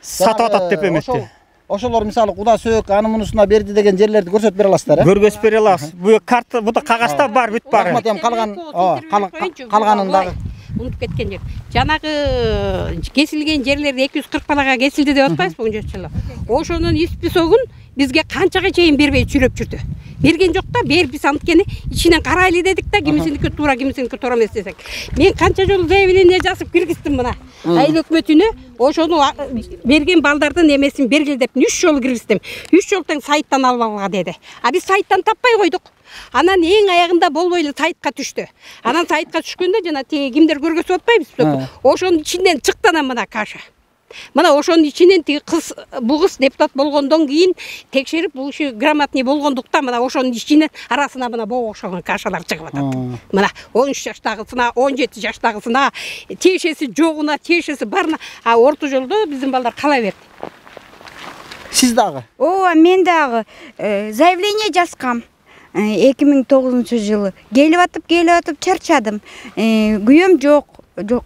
сатып атат деп эметти. Ошолор мисалы Куда Сөөк аны мунусуна берди деген жерлерди көрсөтүп бере аласыздар, Көргөзүп бере алабыз. Бул карта, бул кагазда бар, бүт бары. Рахмат, эми калганын дагы унутуп кеткен жер. Жанагы кесилген жерлерди 240 балага кесилди деп атпайбызбы 14 жылы. Ошонун исписогун бизге канчага чейин бербей чүрөп жүрдү. Берген жок да, бербиз анткени ичинен карайлы дедик да, кимисиники туура, кимисиники туура эмес десек. Мен канча жолу заявление жазып киргиздим мына. Айыл өкмөтүнө ошону берген балдардын эмесин бергил деп 3 жолу киргиздим. 3 жолу тең сайттан алып алга деди. А биз сайттан таппай койдук. Анан эң аягында болбой эле сайтка түштү. Анан сайтка түшкөндө жана тиги кимдер көргөзүп атпайбызбы? Ошонун ичинен чыкты анан мына каша. Мына ошонун ичинен тиги кыз, бул кыз депутат болгондон кийин текшерип, бул иши грамотный болгондуктан мына ошонун ичинен арасына мына боо окшогон кашалар чыгып атат. Мына 13 жаштагысына, 17 жаштагысына, тиешеси жогуна, тиешеси барына, а орто жолдо биздин балдар кала берди. Сиз дагы? Ооба, мен дагы заявление жазгам. 2009-жылы келип атып чарчадым. Күйөөм жок,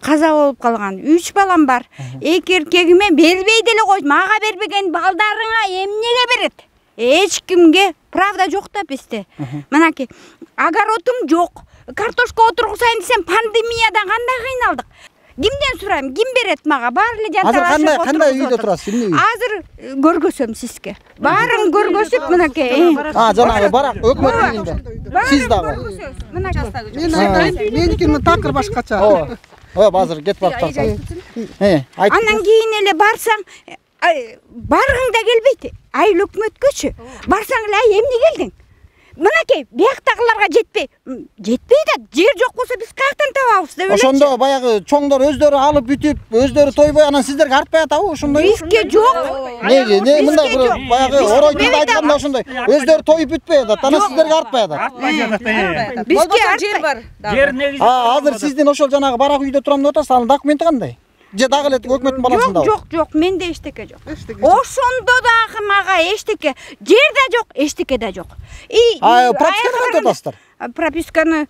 каза болуп калган. 3 балам бар. 2 эркегиме бербей деле койду. Мага бербеген балдарыңа эмнеге берет? Эч кимге правда жок да бизде. Мынакей, огородум жок. Картошка отургузайын десем, пандемиядан кандай кыйналдык. Кимден сурайм? Ким берет мага? Баары эле жанталашып отургузат. Азыр кандай үйдө турасыз? Эмне үй? Азыр көргөзөм сизге. Баарын көргөзүп, мынакей. Жанагы барак өкмөт үйүндө. Сиз дагы? Меникинин такыр башкача. Ооба, азыр кетип барып Андан кийин эле барсаң, баргың да келбейт. Айыл өкмөткөчү. Барсаң эле эмне келдиң? Мынакей, бияктагыларга жетпей да, жер жок болсо биз каяктан табабыз деп элечи. Ошондо баягы чоңдор өздөрү алып бүтүп, өздөрү тойбой анан сиздерге артпай атабы ошондой? Бизге жок. Не мындай бир баягы орой тилде айтканда ошондой өздөрү тоюп бүтпөй атат, анан сиздерге артпай атат. Артпай жатат. Бизге жер бар. Жер негизи. Азыр сиздин ошол жанагы барак үйдө турам деп атасыз, анын документи кандай? Же дагы эле өкмөттүн баласындабы? Жок, менде эчтеке жок. Ошондо дагы мага эчтеке, жер да жок, эчтеке да жок. Прописканы кантип атасыздар? Прописканы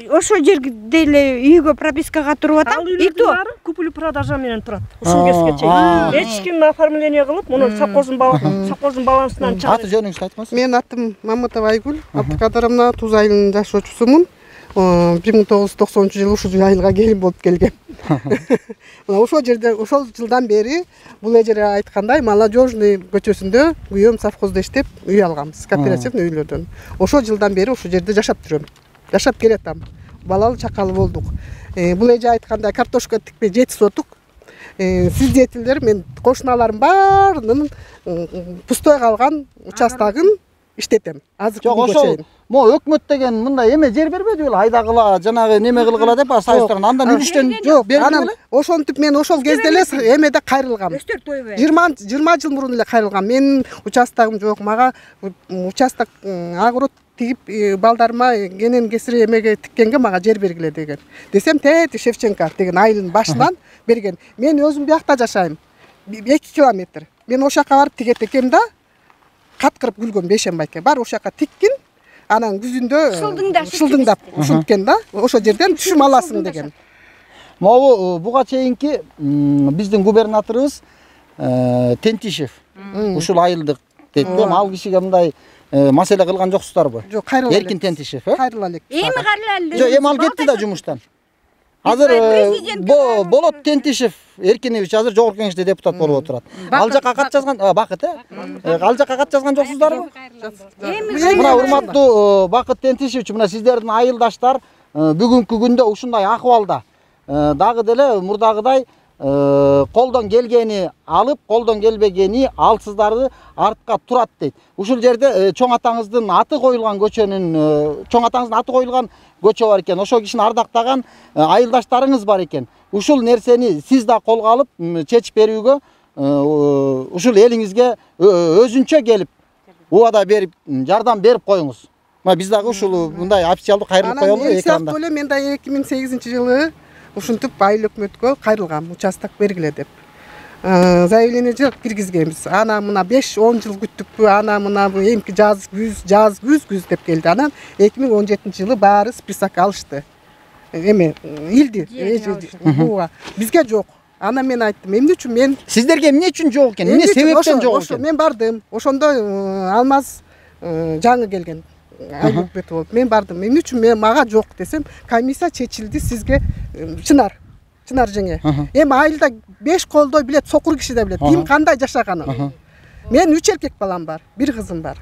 ошол жерде эле үйгө пропискага туруп атам. И то купли-продажа менен турат. Ушул кезге чейин. Эч ким оформление кылып, муну совхоздун балансынан чыгып. Аты жөнүңүздү айтыңыз. Менин атым Мамытова Айгүл, Абдыкадыровна, Туз айылынын жашоочусумун. 1990-жылы ушул айылга келин болуп келгем. Ошол жерде, ошол жылдан бери бул эже айткандай Молодежный көчөсүндө күйөөм совхоздо иштеп үй алганбыз, кооперативный үйлөрдөн. Ошол жылдан бери ошол жерде жашап жүрөм. Жашап келатам. Балалы чакалы болдук. Бул эже айткандай картошка тикпей 7 сотук свидетелдер, мен кошуналарым баарынын пустой калган участогун иштетем. Азыр күнгө чейин. Мо өкмөт деген мындай эме жер бербеди беле? Айдагыла, жанагы неме кылгыла деп союздардан андан үлүштөн жок, анан ошентип мен ошол кезде эле эмеде кайрылгам. 20 жыл мурун эле кайрылгам. Менин участогум жок, мага участок огород тигип балдарыма кенен кесири эмеге тиккенге мага жер бергиле деген. Десем Тети Шевченко деген айылдын башынан берген. Мен өзүм биякта жашайм. 2 километр. Мен ошол жака барып тигет экем да, каткырып күлгөн Бейшенбайке. Бар ошол жака тиккин. Анан күзүндө шылдыңдап ушунткен да, ошол жерден түшүм аласың деген. Могу буга чейинки биздин губернаторубуз Тентишев ушул айылдык дейт да, ал кишиге мындай маселе кылган жоксуздарбы? Жок, кайрыла элек. Эркин Тентишев, Кайрыла элек. Эми кайрыла элек. Жок, эми ал кетти да жумуштан. Азыр Болот Тентишев Эркинович азыр жогорку кеңеште депутат болуп отурат. Ал жака кат жазган, Бакыт, ал жака кат жазган жоксуздарбы? Мына урматтуу Бакыт Тентишевич, мына сиздердин айылдаштар бүгүнкү күндө ушундай акыбалда. Дагы деле мурдагыдай колдон келгени алып, колдон келбегени алсыздарды артка турат дейт. Ушул жерде чоң атаңыздын аты коюлган көчөнүн, чоң атаңыздын аты коюлган көчө бар экен. Ошол кишини ардактаган айылдаштарыңыз бар экен. Ушул нерсени сиз да колго алып чечип берүүгө, ушул элиңизге өзүнчө келип убада берип, жардам берип коюңуз. Биз дагы ушул мындай официалдуу кайрылып коелу экранда. Анан мен да 2008-жылы ушинтип айыл өкмөткө кайрылгам, участок бергиле деп. Заявление киргизгенбиз. Ана мына 5-10 жыл күттүкпү, ана мына эмки жаз күз деп келди. Анан 2017-жылы баары список алышты. Эме илди. Бизге жок. Ана мен айттым, эмне үчүн мен сиздерге эмне үчүн жок экен? Эмне себептен жок экен? Мен бардым. Ошондо Алмаз жаңы келген. Айыл өкмөтү болуп мен бардым. Эмне үчүн мага жок десем, комиссия чечилди сизге Чынар жеңе. Эми айылда 5 колдой билет, сокур киши да билет. Ким кандай жашаганын. Мен 3 эркек балам бар, 1 кызым бар.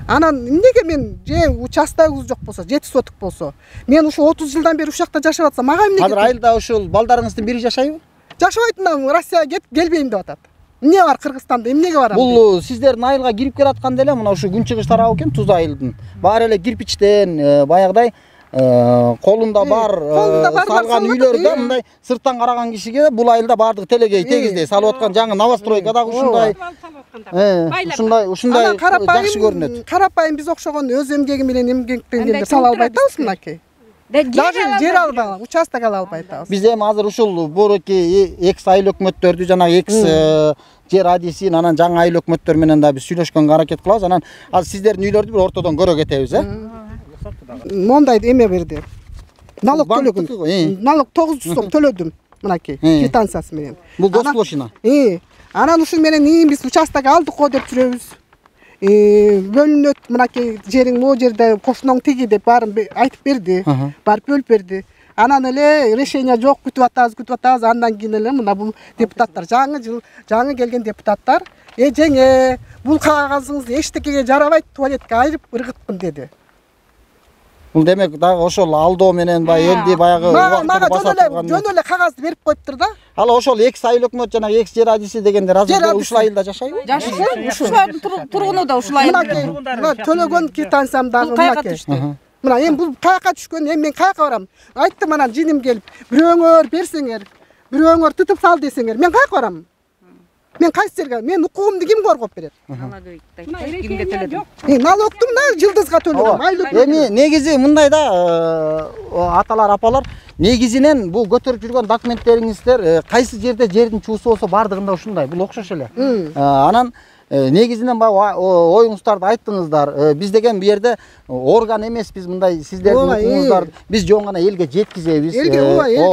Анан эмнеге мен же участогубуз жок болсо, 7 сотук болсо, мен ушу 30 жылдан бери ушул жакта жашап атсам, мага эмне? Азыр айылда ушул балдарыңыздын бири жашайбы? Жашабайтын, Россияга келбейм деп атат. Эмне бар Кыргызстанда, эмнеге барам? Бул сиздердин айылга кирип келатканда эле мына ушу күнчыгыш тарабы экен, Туз айылдын. Баары эле кирпичтен, баягыдай колунда бар салган үйлөрдө мындай сырттан караган кишиге бул айылда баардыгы телегей тегиздей салып аткан жаңы новостройка дагы ушундай. Ушундай жакшы көрүнөт. Карапайым биз окшогон өз эмгеги менен эмгектенгенде сала албай атабыз мынакей. Даже жер албай, участок ала албай атабыз. Биз эми азыр ушул буруки экс айыл өкмөттөрдү жанагы экс жер адисин анан жаңы айыл өкмөттөр менен да биз сүйлөшкөнгө аракет кылабыз. Анан азыр сиздердин үйлөрдү бир ортодон көрө кетебиз, Мондай эме берди. Налог төлөгүм. Налог 900 сом төлөдүм. Мынакей квитанциясы менен. Бул госплошина. Анан ушул менен биз участок алдык го деп жүрөбүз. Бөлүнөт мынакей жериң могу жерде кошуноң тиги деп баарын айтып берди. Барып бөлүп берди. Анан эле решение жок, күтүп атабыз. Андан кийин эле мына бул депутаттар, жаңы келген депутаттар, жеңе, бул кагазыңыз эчтекеге жарабайт, туалетке айырып ыргыттым деди. Бул демек дагы ошол алдоо менен элди баягы мага жөн эле кагазды берип коюптур да. Ал ошол экс айыл өкмөт жана экс жер адиси дегендер азыр ушул айылда жашайбы? Жашайт. Ушулардын тургуну да ушул айылда. Төлөгөн квитанциям дагы мынакей. Мына эми бул каяка түшкөн, эми мен каяка барам? Айттым анан жиним келип, бирөөңөр берсеңер, бирөөңөр тутуп сал десеңер, мен каяка барам? Мен кайсы жерге? Мен укугумду ким коргоп берет? Налогту мына жылдызга төлөйм. Эми негизи мындай да, аталар, апалар, негизинен бул көтөрүп жүргөн документтериңиздер кайсы жерде жердин чуусу болсо бардыгында ушундай. Бул окшош эле. Анан негизинен баягы оюңуздарды айттыңыздар. Биз деген бу жерде орган эмеспиз, мындай сиздердин укугуңуздар биз жөн гана элге жеткизебиз. Элге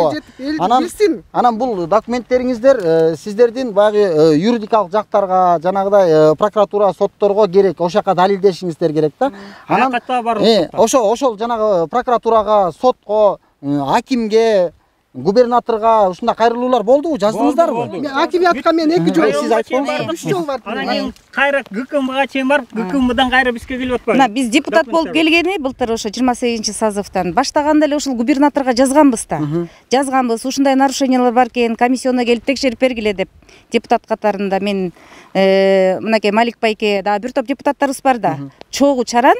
жетип, эл билсин. Анан бул документтериңиздер сиздердин баягы юридикалык жактарга, жанагыдай прокуратура, сотторго керек, ошол жака далилдешиңиздер керек да. Анан ошол жанагы прокуратурага, сотко, акимге, губернаторга ушундай кайрылуулар болдубу? Жаздыңыздарбы? Мен акимиятка мен 2 жол, сиз айткансыздар. 3 жол бардым. Анан кийин кайра ГКМга чейин барып, ГКМдан кайра бизге келип атпайбы? Мына биз депутат болуп келгени былтыр ошо 28-созывтан баштаганда эле ушул губернаторго жазганбыз да. Жазганбыз, ушундай нарушениялар бар экен, комиссионго келип текшерип бергиле деп. Депутат катарында мен мынакей Малик байке дагы бир топ депутаттарыбыз бар да. Чогуу чаран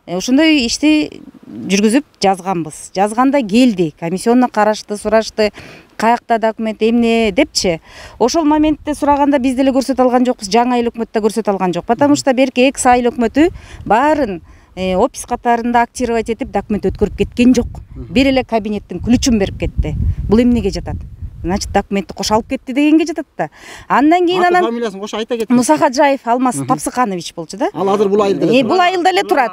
ошондой ишти жүргүзүп жазганбыз. Жазганда келди, комиссионно карашты, сурашты, каякта документ эмне депчи. Ошол моментте сураганда биз деле көрсөтө алган жокпуз, жаңы айыл өкмөттө көрсөтө алган жок. Потому что берки экс айыл өкмөтү баарын офис катарында актировать этип документ өткөрүп кеткен жок. Бир эле кабинеттин ключун берип кетти. Бул эмнеге жатат? Значит, документти кошо алып кетти дегенге жатат да. Андан кийин анан фамилиясын кошо айта кетти. Мусахаджаев Алмаз Тапсыканович болчу да. Ал азыр бул айылда эле. Бул айылда эле турат.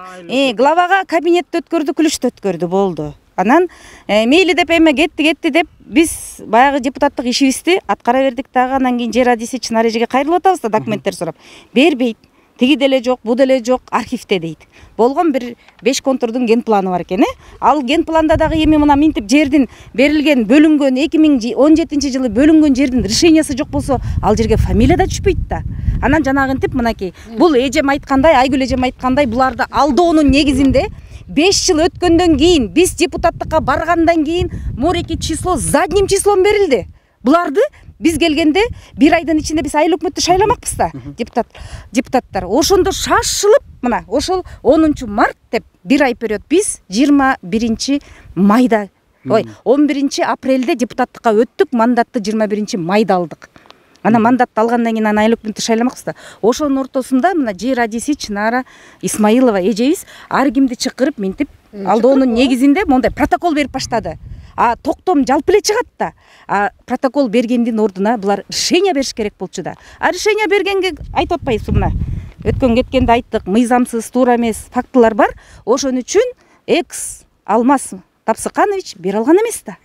Главага кабинетти өткөрдү, ключту өткөрдү, болду. Анан мейли деп эме кетти деп биз баягы депутаттык ишибизди аткара бердик дагы. Андан кийин жер адиси Чынар эжеге кайрылып атабыз да, документтер сурап. Бербейт. Тиги деле жок, бу деле жок, архивте дейт. Болгон бир 5 контурдун ген планы бар экен, Ал ген планда дагы эми мына минтип жердин берилген, бөлүнгөн 2017-жылы бөлүнгөн жердин решениясы жок болсо, ал жерге фамилия да түшпөйт да. Анан жанагынтип мынакей, бул эжем айткандай, Айгүл эжем айткандай, буларды алдоонун негизинде 5 жыл өткөндөн кийин, биз депутаттыкка баргандан кийин мореки число задним числом берилди. Буларды биз келгенде бир айдын ичинде биз айыл өкмөттү шайламакпыз да, депутаттар. Ошондо шашылып, мына ошол 10 март деп бир ай период биз 11 майда, 11 апрелде депутаттыкка өттүк, мандатты 21 майда алдык. Ана мандатты алгандан кийин айыл өкмөттү шайламакпыз да. Ошонун ортосунда мына жер адиси Чынара Исмаилова эжебиз ар кимди чакырып минтип алдоонун негизинде мондай протокол берип баштады. Токтом жалпы эле чыгат да. Протокол бергендин ордуна булар решение бериш керек болчу да. Решение бергенге айтып атпайбызбы мына. Өткөн кеткенде айттык, мыйзамсыз, туура эмес фактылар бар. Ошон үчүн экс Алмаз Тапсыканович бере алган эмес да.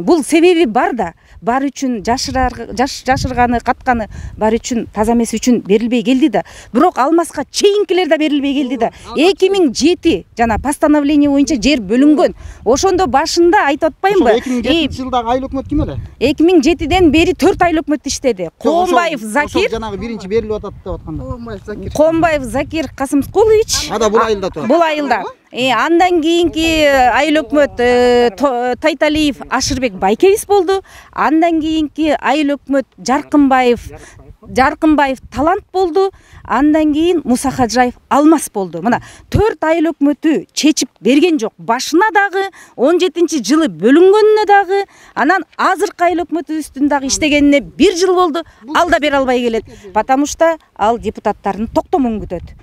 Бул себеби бар да. Бар үчүн жашырганы, катканы бар үчүн, таза эмес үчүн берилбей келди да. Бирок Алмазга чейинкилер да берилбей келди да. 2007 жана постановление боюнча жер бөлүнгөн. Ошондо башында айтып атпаймынбы? 2007 жылдагы айыл өкмөт ким эле? 2007ден бери 4 айыл өкмөт иштеди. Коомбаев Закир. Ошол жанагы биринчи берилип атат деп атканда. Коомбаев Закир Касымскулович. Бул айылда турат. Бул айылда. Андан кийинки айыл өкмөт Тайталиев Ашырбек Байкебис болду. Андан кийинки айыл өкмөт Жаркынбаев Талант болду. Андан кийин Мусахаджаев Алмаз болду. Мына 4 айыл өкмөтү чечип берген жок. Башына дагы 17-жылы бөлүнгөнүнө дагы, анан азыркы айыл өкмөтүбүздүн дагы иштегенине 1 жыл болду. Ал да бере албай келет. Потому что ал депутаттардын токтомун күтөт.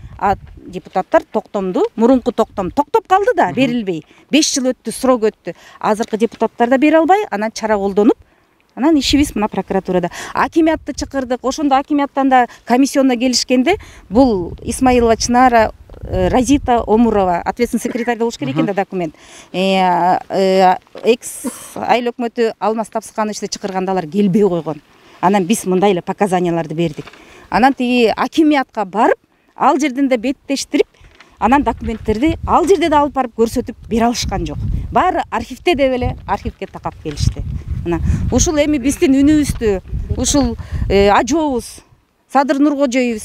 депутаттар токтомду, мурунку токтом токтоп калды да, берилбей. 5 жыл өттү, срок өттү. Азыркы депутаттар да бере албай, анан чара колдонуп, анан ишибиз мына прокуратурада. Акимиатты чакырдык. Ошондо акимиаттан да комиссионно келишкенде, бул Исмаилова Чынара, Разита Омурова, ответственный секретарь болуш керек экен да документ. Экс айыл өкмөтү Алмаз Тапсыкановичти чакырганда алар келбей койгон. Анан биз мындай эле показанияларды бердик. Анан тиги акимиатка барып, ал жерден да беттештирип, анан документтерди ал жерде да алып барып көрсөтүп бере алышкан жок. Баары архивте деп эле архивге такап келишти. Мына ушул эми биздин үнүбүздү, ушул ажообуз, Садыр Нуркожоевич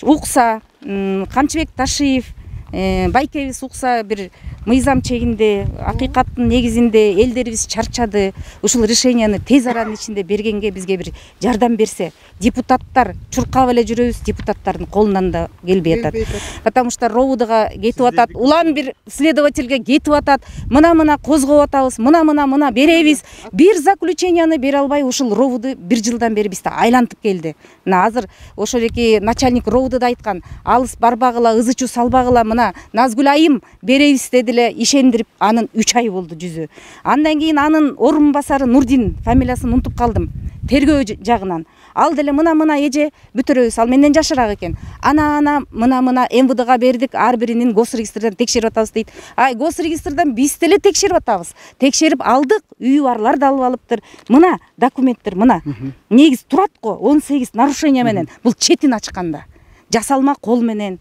укса, Камчыбек Ташиев, байкебиз укса, бир мыйзам чегинде, акыйкаттын негизинде элдерибиз чарчады. Ушул решенияны тез аранын ичинде бергенге бизге бир жардам берсе, депутаттар чуркап эле жүрөбүз, депутаттардын колунан да келбей атат. Потому что ровудага кетип атат, улам бир следовательге кетип атат, мына козгоп атабыз, мына беребиз. Бир заключенияны бере албай ушул ровуду 1 жылдан бери бизде айлантып келди. Мына азыр ошол эки начальник ровуду да айткан, алыс барбагыла, ызычуу салбагыла, мына Назгүл айым беребиз деди эле, ишендирип, анын 3 ай болду жүзү. Андан кийин анын орун басары Нурдин, фамилиясын унутуп калдым, тергөө жагынан. Ал деле мына эже бүтөрөбүз, ал менден жашыраак экен. Ана мына МВДга бердик, ар биринин госрегистрден текшерип атабыз дейт. Ай, госрегистрден биз деле текшерип атабыз. Текшерип алдык, үйү барлар да алып алыптыр. Мына документтер, мына. Негиз турат го, 18 нарушение менен. Бул четин ачканда. Жасалма кол менен.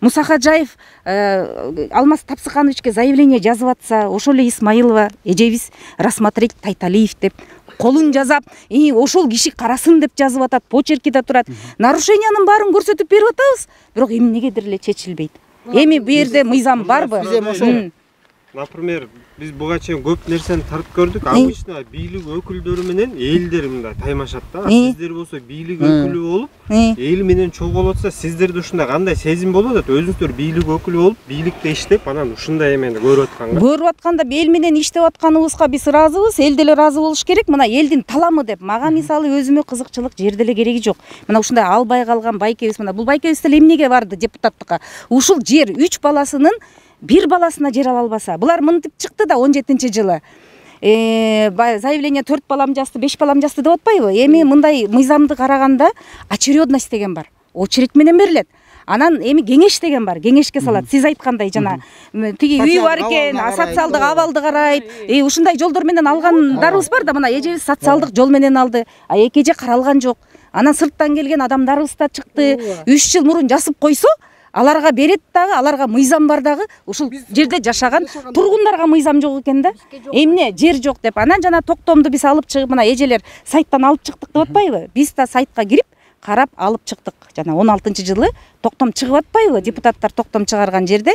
Мусахаджаев Алмаз Тапсыкановичке заявление жазып атса, ошол эле Исмаилова эжебиз рассмотреть Тайталиев деп колун жазап, ошол киши карасын деп жазып атат, почерки да турат. Нарушениянын баарын көрсөтүп берип атабыз, бирок эмнегедир эле чечилбейт. Эми бу жерде мыйзам барбы? Например, биз буга чейин көп нерсени тартып көрдүк. Обычно бийлик өкүлдөрү менен элдер мындай таймашат да. Сиздер болсо бийлик өкүлү болуп, эл менен чогулуп атса, сиздерде ушундай кандай сезим болуп атат? Өзүңүздөр бийлик өкүлү болуп, бийликте иштеп, анан ушундай эмени көрүп атканга. Көрүп атканда эл менен иштеп атканыбызга биз ыраазыбыз, эл деле ыраазы болуш керек. Мына элдин таламы деп. Мага мисалы өзүмө кызыкчылык жер деле кереги жок. Мына ушундай албай калган байкебиз, мына бул байкебиз деле эмнеге барды депутаттыкка? Ушул жер 3 баласынын бир баласына жер ала албаса. Булар мынтип чыкты да 17-жылы. Заявление 4 балам жасты, 5 балам жасты деп атпайбы? Эми мындай мыйзамды караганда очередность деген бар. Очередь менен берилет. Анан эми кеңеш деген бар. Кеңешке салат. Сиз айткандай жана тиги үй бар экен, социалдык абалды карайт. Ушундай жолдор менен алгандарыбыз бар да, мына эжебиз социалдык жол менен алды. А эки эже каралган жок. Анан сырттан келген адамдарыбыз да чыкты. 3 жыл мурун жасып койсо, аларга берет дагы, аларга мыйзам бар дагы, ушул жерде жашаган тургундарга мыйзам жок экен да. Эмне жер жок деп. Анан жана токтомду биз алып чыгып, мына эжелер сайттан алып чыктык деп атпайбы? Биз да сайтка кирип карап алып чыктык. Жана 16-жылы токтом чыгып атпайбы? Депутаттар токтом чыгарган жерде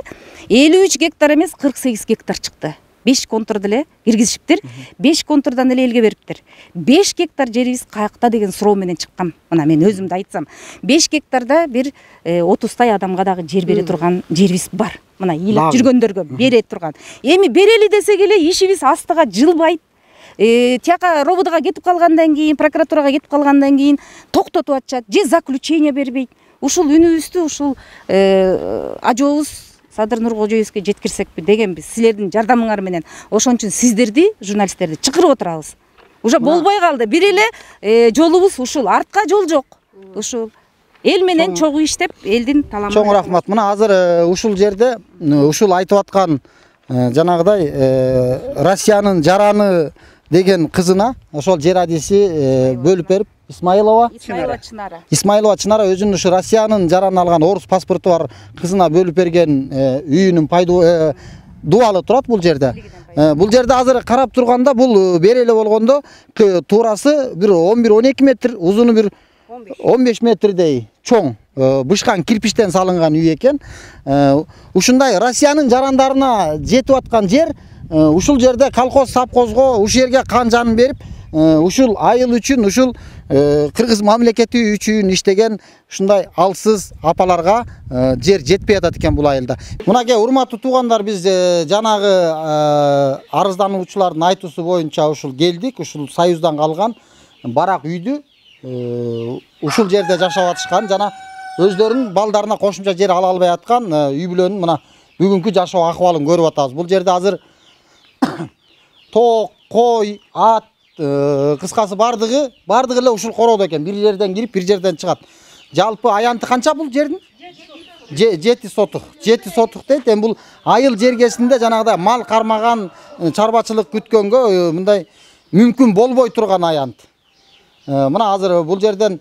53 гектар эмес, 48 гектар чыкты. 5 контур деле киргизишиптир. 5 контурдан эле элге бериптир. 5 гектар жерибиз каякта деген суроо менен чыккан. Мына мен өзүм да айтсам, 5 гектарда бир 30 адамга дагы жер бере турган жерибиз бар. Мына ыйлап жүргөндөргө бере турган. Эми берели десек эле ишибиз астыга жылбайт. Тияка ровудага кетип калгандан кийин, прокуратурага кетип калгандан кийин токтотуп атышат, же заключение бербейт. Ушул үнүбүздү ушул ажообуз Садыр Нуркожоевичке жеткирсекпи дегенбиз. Силердин жардамыңар менен. Ошон үчүн сиздерди, журналисттерди чакырып отурабыз. Уже болбой калды. Бир эле жолубуз ушул, артка жол жок. Ушул эл менен чогуу иштеп, элдин таламы. Чоң рахмат. Мына азыр ушул жерде ушул айтып аткан жанагыдай Россиянын жараны деген кызына ошол жер адиси бөлүп берип, Исмаилова Чынара өзүнүн ушу Россиянын жараны алган орус паспорту бар кызына бөлүп берген үйүнүн дуалы турат бул жерде. Бул жерде азыр карап турганда бул береле болгондо туурасы бир 11-12 метр, узуну бир 15 метрдей чоң бышкан кирпичтен салынган үй экен. Ушундай Россиянын жарандарына жетип аткан жер, ушул жерде колхоз совхозго ушул жерге кан жанын берип, ушул айыл үчүн, ушул кыргыз мамлекети үчүн иштеген ушундай алсыз апаларга жер жетпей атат экен бул айылда. Мынакей урматтуу туугандар, биз жанагы арыздануучулардын айтуусу боюнча ушул келдик. Ушул Союздан калган барак үйдү ушул жерде жашап атышкан, жана өздөрүнүн балдарына кошумча жер ала албай аткан үй бүлөнүн мына бүгүнкү жашоо акыбалын көрүп атабыз. Бул жерде азыр ток, кой, ат, кыскасы бардыгы эле ушул короодо экен. Бир жерден кирип, бир жерден чыгат. Жалпы аянты канча бул жердин? 7 сотук. 7 сотук дейт. Эми бул айыл жергесинде жанагыдай мал кармаган, чарбачылык күткөнгө мындай мүмкүн болбой турган аянт. Мына азыр бул жерден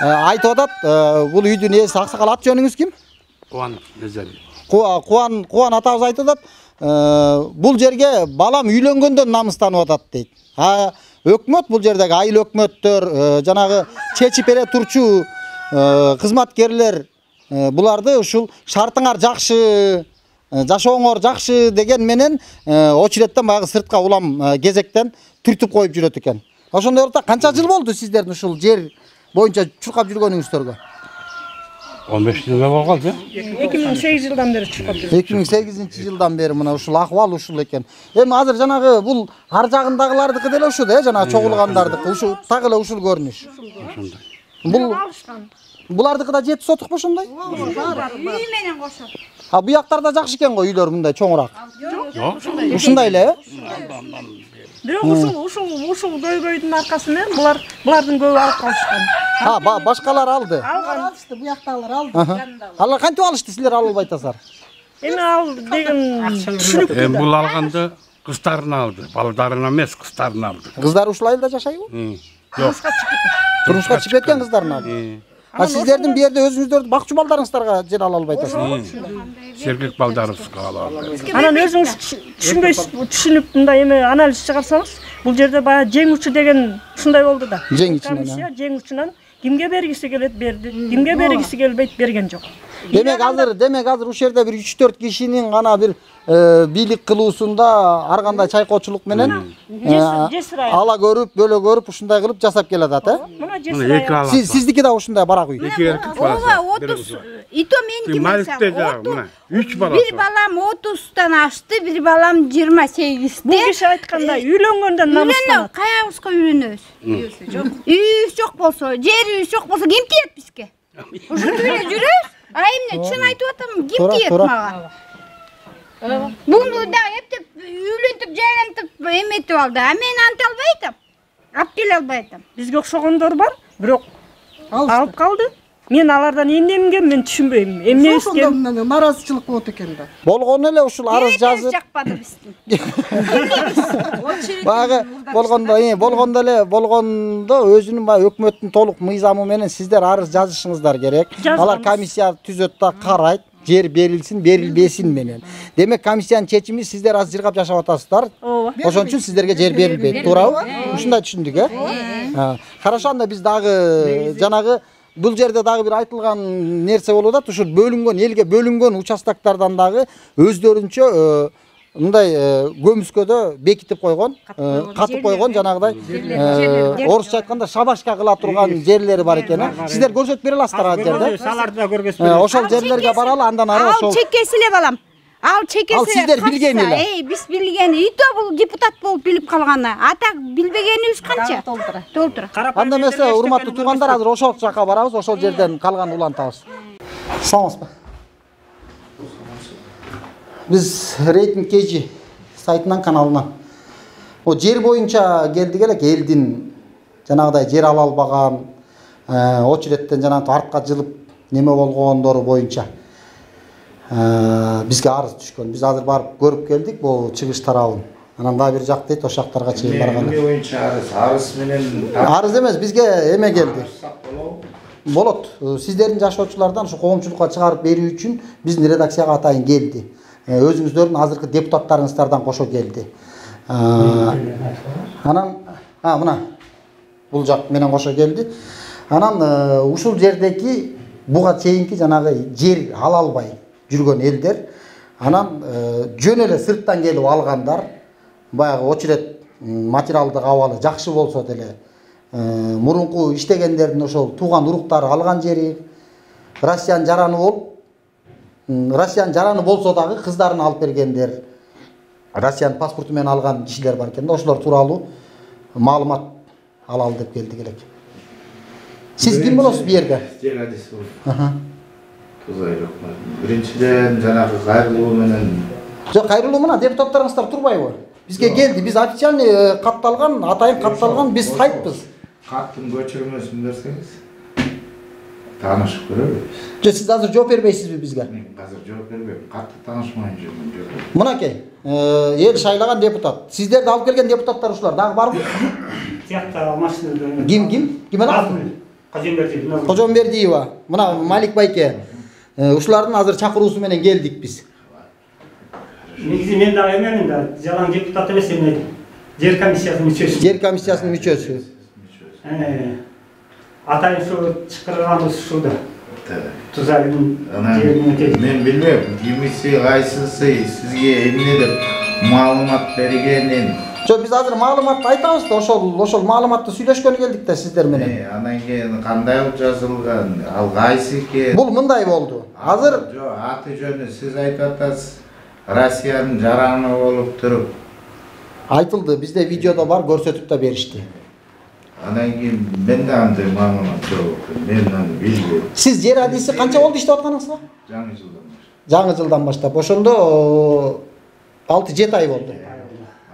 айтып атат, бул үйдүн ээси аксакал, ат жөнүңүз ким? Кубан Незери. Кубан атабыз айтып атат, бул жерге балам үйлөнгөндөн намыстанып атат дейт. Өкмөт, бул жердеги айыл өкмөттөр, жанагы чечип бере турчу кызматкерлер буларды ушул шартыңар жакшы, жашооңор жакшы деген менен очереттен баягы сыртка улам кезектен түртүп коюп жүрөт экен. Ошондой болсо канча жыл болду сиздердин ушул жер боюнча чуркап жүргөнүңүздөргө? 15 жылга болгон. 2008 жылдан бери чуркап жүрөм. 2008 жылдан бери мына ушул акыбал ушул экен. Эми азыр жанагы бул ар жагындагылардыкы деле ушул жанагы чогулгандардыкы ушул так эле ушул көрүнүш. Ошондой. Булардыкы да 7 сотук ошондой? Үй менен кошо. Бу жактарда жакшы экен го үйлөр мындай чоңураак. Жок, ушундай эле, Бирок ушул көйгөйдүн аркасынан булардын көбү алып калышкан. Башкалар алды. Алышты, бу жактагылар алды. Алар кантип алышты, силер ала албай атасыздар? Эми ал деген түшүнүктүү. бул алганды кыздарын алды. Балдарына эмес, кыздарын алды. Кыздар ушул айылда жашайбы? Жок. Турмушка чыгып кеткен кыздарын алды. Сиздердин бу жерде өзүңүздөрдү бакчу балдарыңыздарга жер ала албай атасыздар. Сергек балдарыбызга ала алды. Анан өзүңүз түшүнүп мындай эме анализ чыгарсаңыз, бул жерде баягы жең учу деген ушундай болду да. Жең учунан. Комиссия жең учунан кимге бергиси келет берди, кимге бергиси келбейт берген жок. Демек азыр ушул жерде бир 3-4 кишинин гана бир бийлик кылуусунда ар кандай чайкоочулук менен ала көрүп, бөлө көрүп ушундай кылып жасап келатат, Мына жесир. Сиздики да ушундай барак үй. Ооба, 30. Ито меники мына 3 бала. Бир балам 30тан ашты, бир балам 28те. Бул киши айткандай үйлөнгөндөн намыстанат. Каябызга үйлөнөбүз. Үйүбүз жок болсо, жерибиз жок болсо ким тиет бизге? Ушинтип эле жүрөбүз. Эмне чын айтып атам, ким тиет мага? Буну да эптеп үйлөнтүп, жайлантып эметип алды. Мен анта албай атам. Алып келе албай атам. Бизге окшогондор бар, бирок алып калды. Мен алардан эмнемге мен түшүнбөйм. Эмне Ошондо наразычылык болот экен да. Болгон эле ушул арыз жазып. Жакпады биздин. Баягы болгондо өзүнүн баягы өкмөттүн толук мыйзамы менен сиздер арыз жазышыңыздар керек. Алар комиссия түзөт да карайт, жер берилсин, берилбесин менен. Демек комиссиянын чечими сиздер азыр жыргап жашап атасыздар. Ошон үчүн сиздерге жер берилбейт, туурабы? Ушундай түшүндүк, Хорошо, анда биз дагы жанагы бул жерде дагы бир айтылган нерсе болуп атат. Ушул бөлүнгөн, элге бөлүнгөн участоктардан дагы өздөрүнчө мындай көмүскөдө бекитип койгон, катып койгон жанагыдай орусча айтканда шабашка кыла турган жерлери бар экен. Сиздер көрсөтүп бере аласыздар ал жерде? Саларды да көргөзүп. Ошол жерлерге баралы, андан ары ошол. Ал чекеси эле балам. Ал чекеси. Ал сиздер билген эле. Биз билген. Ито бул депутат болуп билип калганы. Ата билбегенибиз канча? Толтура. Анда эмесе, урматтуу туугандар, азыр ошол жака барабыз, ошол жерден калган улантабыз. Саламатсызбы? Биз рейтинг KG сайтынан, каналынан жер боюнча келдик элек, элдин жанагыдай жер ала албаган, очереттен жанагы артка жылып неме болгондору боюнча бизге арыз түшкөн. Биз азыр барып көрүп келдик бул чыгыш тарабын. Анан дагы бир жак дейт, ошол жактарга чейин барган. Эмне боюнча арыз менен? Арыз эмес, бизге эме келди. Болот. Сиздердин жашоочулардан ушу коомчулукка чыгарып берүү үчүн биздин редакцияга атайын келди. Өзүңүздөрдүн азыркы депутаттарыңыздардан кошо келди. Анан мына бул жак менен кошо келди. Анан ушул жердеги буга чейинки жанагы жер ала албай жүргөн элдер, анан жөн эле сырттан келип алгандар, баягы очерет материалдык абалы жакшы болсо деле, мурунку иштегендердин ошол тууган уруктары алган жери, Россиянын жараны болуп, Россиянын жараны болсо дагы кыздарын алып бергендер, Россиянын паспорту менен алган кишилер бар экен да, ошолор тууралуу маалымат алалы деп келдик элек. Сиз ким болосуз бу жерде? Жер адис болот. Биринчиден жанагы кайрылуу менен Жок, кайрылуу мына депутаттарыңыздар турбайбы? Бизге келди. Биз официальный катталган, атайын катталган биз сайтпыз. Каттын көчүрмөсүн берсеңиз таанышып көрөлүбүз. Жок, сиз азыр жооп бербейсизби бизге? Мен азыр жооп бербейм. Катты таанышмайын жүрмүн. Мынакей, эл шайлаган депутат. Сиздерди алып келген депутаттар ушулар дагы барбы? Тиякта машинада. Ким? Ким алат? Кожомбердиева. Мына Малик байке. Ушулардын азыр чакыруусу менен келдик биз. Негизи мен дагы эменмин да, жалаң депутат эмес, эми жер комиссиясынын мүчөсү. Жер комиссиясынын мүчөсү. Атайын ушу чакырганыбыз ушул да. Туз айылдын жерине. Мен билбейм, кимиси кайсысы сизге эмне деп маалымат бергенин. Жок, биз азыр маалыматты айтабыз да, ошол маалыматты сүйлөшкөнү келдик да сиздер менен. Анан кийин кандай болуп жазылган, ал кайсы экен? Бул мындай болду. Азыр жок, аты жөнү сиз айтып атасыз. Россиянын жараны болуп туруп. Айтылды, бизде видеодо бар, көрсөтүп да беришти. Анан кийин мен да андай маалымат жок. Мен аны билбейм. Сиз жер адиси канча болду иштеп атканыңызга? Жаңы жылдан баштап. Жаңы жылдан баштап. Ошондо 6-7 ай болду.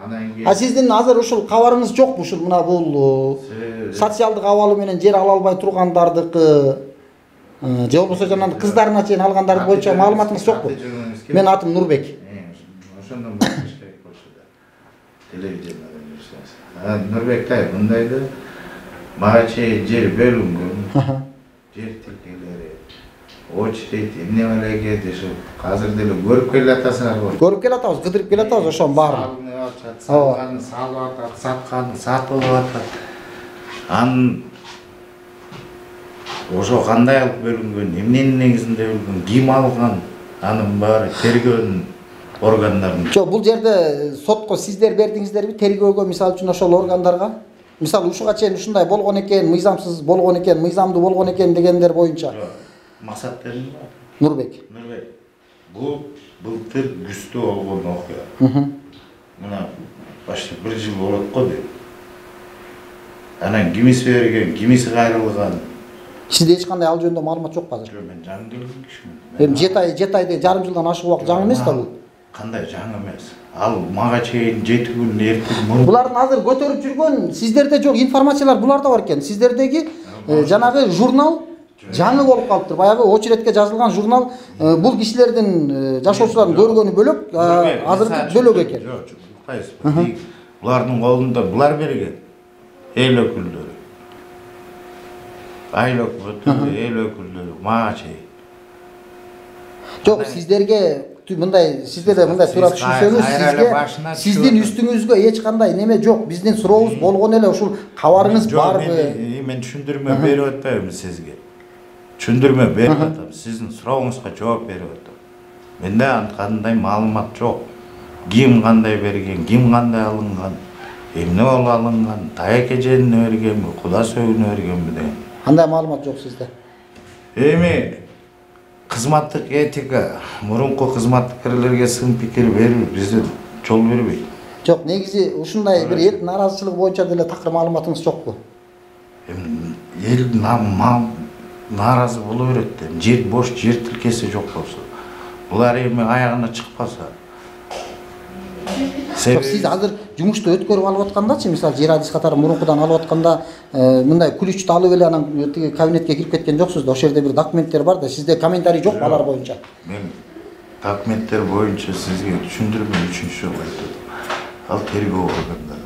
Анан кийин сиздин азыр ушул кабарыңыз жокпу? Ушул мына бул социалдык абалы менен жер ала албай тургандардыкы же болбосо жанагы кыздарына чейин алгандарды боюнча маалыматыңыз жокпу? Мен атым Нурбек. Ошондон башташ керек болчу да. Телевидениеден жүрсөңүз. Нурбек тай мындайды. Мага чейин жер бөлүнгөн. Жер тилкелери, очередь, эмне бар экен дешип, азыр деле көрүп келатасыңар го. Көрүп келатабыз, кыдырып келатабыз ошонун баарын. Салганын салып атат, сатканын сатып атат. Анын ошо кандай алып бөлүнгөн, эмненин негизинде бөлүнгөн, ким алган, анын баары тергөөнүн органдарынын. Жок, бул жерде сотко сиздер бердиңиздерби тергөөгө, мисалы үчүн ошол органдарга? Мисалы ушуга чейин ушундай болгон экен, мыйзамсыз болгон экен, мыйзамдуу болгон экен дегендер боюнча. Максат дедим. Нурбек. Бул былтыр күздө болгон окуя. Мына башта 1 жыл болот го дейм. Анан кимиси берген, кимиси кайрылган. Сизде эч кандай ал жөнүндө маалымат жокпу азыр? Жок, мен жаңы келген кишимин. Эми 7 айда жарым жылдан ашык убакыт жаңы эмес да бул. Кандай жаңы эмес? Ал мага чейин 7 күн эртең мурун. Булардын азыр көтөрүп жүргөн сиздерде жок информациялар буларда бар экен. Сиздердеги жанагы журнал жаңы болуп калыптыр. Баягы очередке жазылган журнал бул кишилердин жашоочулардын көргөнү бөлөк, азыркы бөлөк экен. Жок, укпайсызбы? Булардын колунда булар берген. Эл өкүлдөрү. Айыл өкмөтү, эл өкүлдөрү мага чейин. Жок, сиздерге мындай, сиздерде мындай туура түшүнсөңүз, сиздин үстүңүзгө эч кандай неме жок. Биздин сурообуз болгон эле ушул кабарыңыз барбы? Мен түшүндүрмө берип атпаймын сизге. Түшүндүрмө берип атам. Сиздин сурооңузга жооп берип атам. Менде кандай маалымат жок. Ким кандай берген, ким кандай алынган, эмне болуп алынган, таяк эженине бергенби, куда сөөгүнө бергенби деген. Кандай маалымат жок сизде? Эми кызматтык этика, мурунку кызматкерлерге сын пикир берүү бизде жол бербейт. Жок, негизи ушундай бир эл нааразычылыгы боюнча деле такыр маалыматыңыз жокпу? Эл нааразы боло берет да. Жер бош, жер тилкеси жок болсо. Булар эми аягына чыкпаса. Сиз азыр жумушту өткөрүп алып аткандачы, мисалы жер адис катары мурункудан алып атканда мындай ключту алып эле анан тиги кабинетке кирип кеткен жоксуз да, ошол жерде бир документтер бар да, сизде комментарий жок алар боюнча? Мен документтер боюнча сизге түшүндүрмө 3-чү жолу айтып. Ал тергөө органдарында.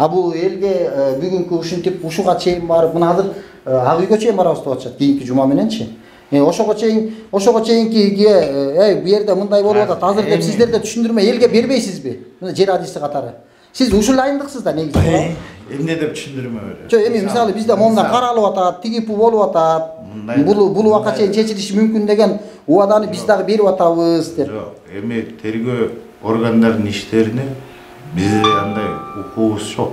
Бул элге бүгүнкү ушинтип ушуга чейин барып, мына азыр Ак үйгө чейин барабыз деп атышат, кийинки жума мененчи. Ошого чейинки бу жерде мындай болуп атат, азыр деп сиздерде түшүндүрмө элге бербейсизби? Мына жер адиси катары. Сиз ушул айындыксыз да негизи. Эмне деп түшүндүрмө берет? Жок, эми мисалы бизде момундан каралып атат, тиги пу болуп атат. Бул убакка чейин чечилиши мүмкүн деген убаданы биз дагы берип атабыз деп. Жок, эми тергөө органдарынын иштерине бизде андай укугубуз жок.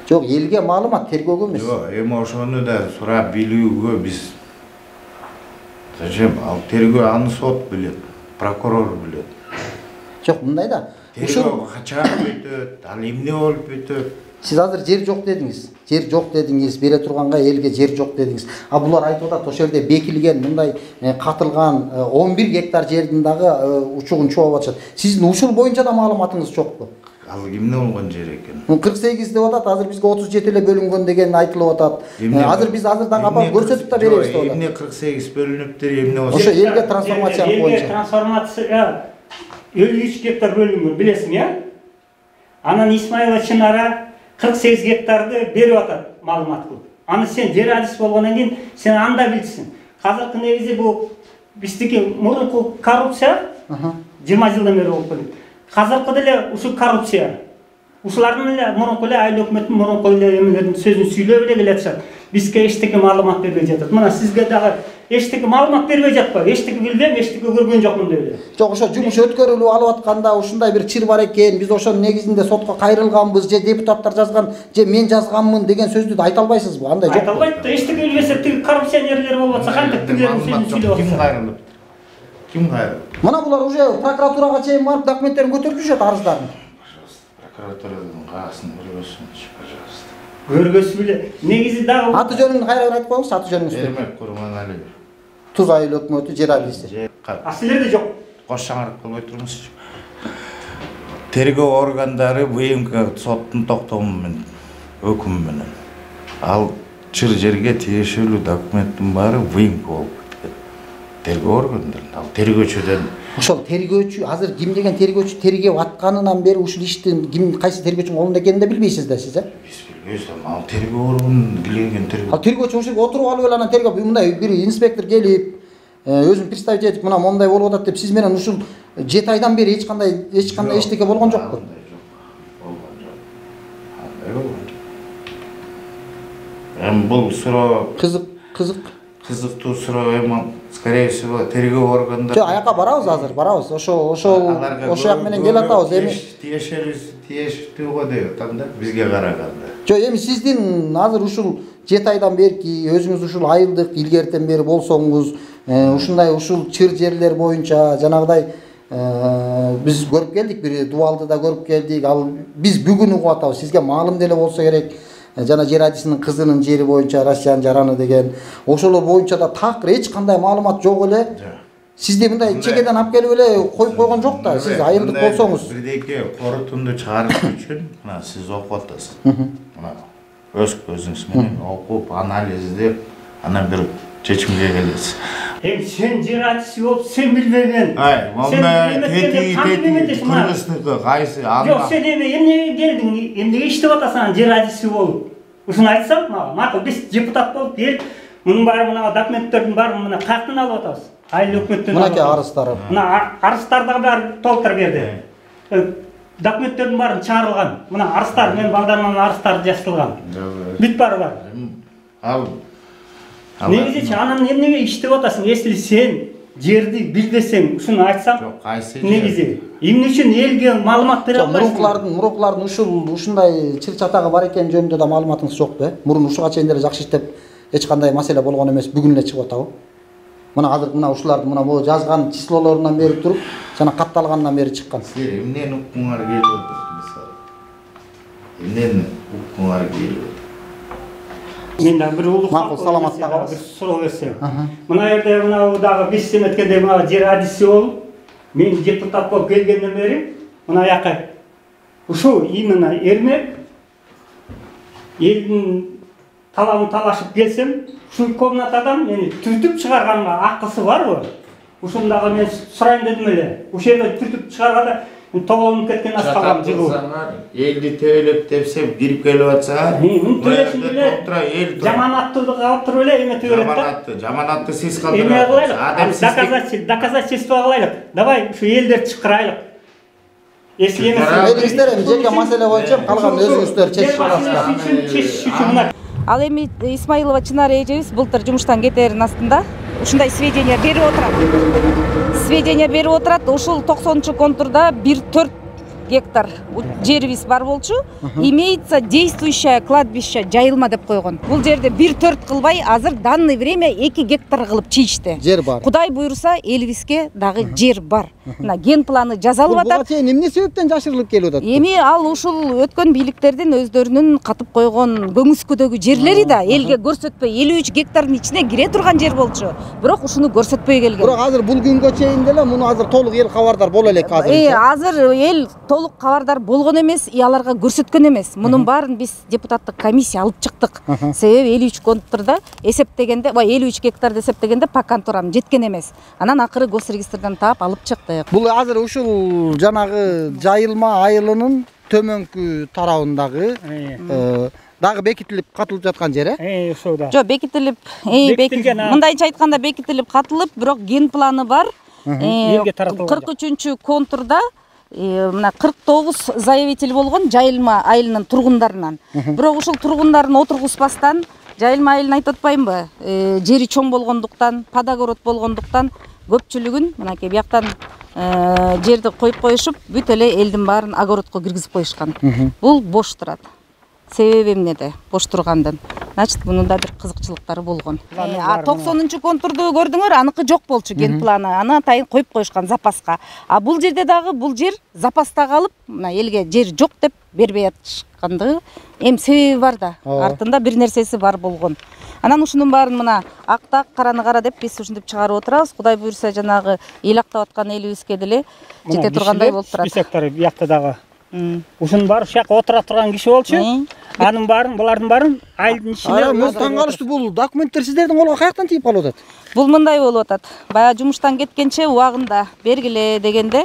Жок, элге маалымат, тергөөгө эмес. Жок, эми ошону да сурап билүүгө биз зачем? Ал тергөө аны сот билет, прокурор билет. Жок, мындай да. Тергөө качан бүтөт, ал эмне болуп бүтөт? Сиз азыр жер жок дедиңиз. Жер жок дедиңиз, бере турганга элге жер жок дедиңиз. А булар айтып атат, ошол жерде бекилген, мындай катылган 11 гектар жердин дагы учугун чоop атышат. Сиздин ушул боюнча да маалыматыңыз жокпу? Ал кимде болгон жер экен? 48 деп атат, азыр бизге 37 эле бөлүнгөн деген айтылып атат. Азыр биз азыр дагы апарып көрсөтүп да беребиз деп атат. Эмне 48 бөлүнүптүр, эмне болсо? Ошо элге трансформация боюнча. Элге трансформация 53 гектар бөлүнгөн, билесиң, я? Анан Исмаилова Чынара 48 гектарды берип атат маалымат кылып. Аны сен жер адис болгондон кийин сен анда билсиң. Казакы негизи бул биздики мурунку коррупция 20 жылдан бери болуп келет. Казакы деле ушул коррупция. Ушулардын эле мурунку эле айыл өкмөттүн мурунку эле эмелердин сөзүн сүйлөп эле келатышат. Бизге эчтеке маалымат бербей жатат. Мына сизге дагы эчтеке маалымат бербей жатпайбы? Эчтеке билбейм, эчтеке көргөн жокмун деп эле. Жок, ошо жумуш өткөрүлүп алып атканда ушундай бир чыр бар экен, биз ошонун негизинде сотко кайрылганбыз, же депутаттар жазган, же мен жазганмын деген сөздү да айта албайсызбы? Андай жок. Айта албайт да, эчтеке билбесе тиги коррупционерлер болуп атса кантип тигилердин сөзүн сүйлөп атса? Ким кайрылып? Ким кайрылып? Мына булар уже прокуратурага чейин барып документтерин көтөрүп жүрүшөт, арыздарын. Прокуратурадан каасын көргөсүңүз, пожалуйста. Көргөсү беле. Негизи дагы Аты жөнүн кайра айтып коюңуз, аты жөнүңүздү. Эрмек Курманалиев. Туз айыл өкмөтү жер адиси. Силерде жок. Кош шаңырып кылбай турмузчу. Тергөө органдары ВМК соттун токтому менен, өкүмү менен. Ал чыр жерге тиешелүү документтин баары ВМК болуп кеткен. Тергөө органдары, ал тергөөчүдөн. Ошол тергөөчү, азыр ким деген тергөөчү тергеп атканынан бери ушул иштин ким кайсы тергөөчүнүн колунда экенин да билбейсиз да сиз, Биз билбейбиз, ал тергөө органын билген тергөө. Ал тергөөчү ошол жерге отуруп алып эле анан тергеп, мындай бир инспектор келип, өзүн представить этип, мына мондай болуп атат деп сиз менен ушул 7 айдан бери эч кандай эчтеке болгон жокпу? Бул суроо кызык суроо эми скорее всего тергөө органдары. Жок, аяка барабыз азыр, барабыз. Ошол жак менен кел атабыз. Эми тиешелүү го деп атам да бизге караганда. Жок, эми сиздин азыр ушул 7 айдан берки өзүңүз ушул айылдык илгертен бери болсоңуз, ушул чыр жерлер боюнча жанагыдай биз көрүп келдик, бир дубалды да көрүп келдик. Ал биз бүгүн угуп атабыз. Сизге маалым деле болсо керек. Жана жер адисинин кызынын жери боюнча Россиян жараны деген ошолор боюнча да такыр эч кандай маалымат жок эле. Сизди мындай чекеден алып келип эле коюп койгон жок да. Сиз айылдык болсоңуз. Бирдеке корутунду чыгарыш үчүн мына сиз окуп атасыз. Мына өз көзүңүз менен окуп, анализдеп, анан бир чечимге келесиз. Эми сен жер адиси болуп сен билбеген. Мондай тети кыргыздыкы кайсы? Жок, сен эмне келдиң? Эмнеге иштеп атасың жер адиси болуп? Ушуну айтсам, макул биз депутат болуп келип, мунун баары мына документтердин баарын мына каяктан алып атабыз? Айыл өкмөттөн. Мынакей арыздары. Мына арыздарды баары толтуруп берди. Документтердин баары чыгарылган. Мына арыздар, мен балдарымдын арыздары жазылган. Бүт баары бар. Ал негизи анан эмнеге иштеп атасың? Если сен жерди билбесең, ушуну айтсаң. Жок, кайсы негизи эмне үчүн элге маалымат бере албайсың? Мурункулардын ушундай чыр чатагы бар экени жөнүндө да маалыматыңыз жокпу, Мурун ушуга чейин деле жакшы иштеп эч кандай маселе болгон эмес, бүгүн эле чыгып атабы? Мына азыр мына ушуларды мына бул жазган числолорунан бери туруп, жана катталгандан бери чыккан. Эмнени укуңар келип атат мисалы? Эмнени укуңар келип атат? Мен дагы бир улук саламаттыгы бир суроо берсем. Мына жерде мына дагы биз эметкенде мына жер адиси болуп, мен депутат болуп келгенден бери мына жака ушул именно Эрмек элдин талабын талашып келсем, ушул комнатадан мени түртүп чыгарганга акысы барбы? Ушундагы мен сурайын дедим эле. Ушул жерде түртүп чыгарганда тоголонуп кеткен аз калган жыгуу. Элди töөлөп депсе кирип келип атса, жаманаттуулук алып туруп эле эме төлөп. Жаманатты сиз калтырасыз. Доказательство кылайлык. Давай ушу элдерди чакырайлык. Если элдер жеке маселе боюнча калган өзүңүздөр чечип аласыздар. Ал эми Исмаилова Чынара эжебиз былтыр жумуштан кетерин астында ушундай сведения берип отурат. Ушул 90-контурда 1-4 гектар жерибиз бар болчу. Имеется действующее кладбище жайылма деп койгон. Бул жерде 1/4 кылбай азыр данный время 2 гектар кылып чийишти. Жер бар. Кудай буйруса элибизге дагы жер бар. Мына ген планы жасалып атат. Буга чейин эмне себептен жашырылып келип атат? Эми ал ушул өткөн бийликтердин өздөрүнүн катып койгон көңүскөдөгү жерлери да элге көрсөтпөй 53 гектардын ичине кире турган жер болчу. Бирок ушуну көрсөтпөй келген. Бирок азыр бул күнгө чейин деле муну азыр толук эл кабардар боло элек азыр. Азыр эл толук кабардар болгон эмес, аларга көрсөткөн эмес. Мунун баарын биз депутаттык комиссия алып чыктык. Себеби 53 контурда эсептегенде, 53 гектарды эсептегенде поконтурам жеткен эмес. Анан акыры госрегистрден таап алып чыктык. Бул азыр ушул жанагы жайылма айылынын төмөнкү тарабындагы дагы бекитилип катылып жаткан жер, ошо да. Жок, бекитилип, мындайча айтканда бекитилип катылып, бирок ген планы бар. 43-чү контурда мына 49 заявитель болгон жайылма айылынын тургундарынан. Бирок ушул тургундарын отургузбастан жайылма айылын айтып атпаймынбы? Жери чоң болгондуктан, подогород болгондуктан көпчүлүгүн мынакей бияктан жерди коюп коюшуп, бүт эле элдин баарын огородко киргизип коюшкан. Бул бош турат. Себеби эмнеде бош тургандан? Значит, мунун да бир кызыкчылыктары болгон. 90-чы контурду көрдүңөр, аныкы жок болчу ген планы. Аны атайын коюп коюшкан запаска. А бул жерде дагы бул жер запаста калып, мына элге жер жок деп бербей атышкандыгы эми себеби бар да. Артында бир нерсеси бар болгон. Анан ушунун баарын мына акта караны кара деп биз ушинтип чыгарып отурабыз. Кудай буйруса жанагы эл актап аткан элибизге деле жете тургандай болуп турат. Списоктор биякта дагы. Ушунун баары ушакка отура турган киши болчу. Анын баарын, булардын баарын айылдын ичинде. Мен таң калыштуу, бул документтер сиздердин колго каяктан тийип калып атат? Бул мындай болуп атат. Баягы жумуштан кеткенче убагында бергиле дегенде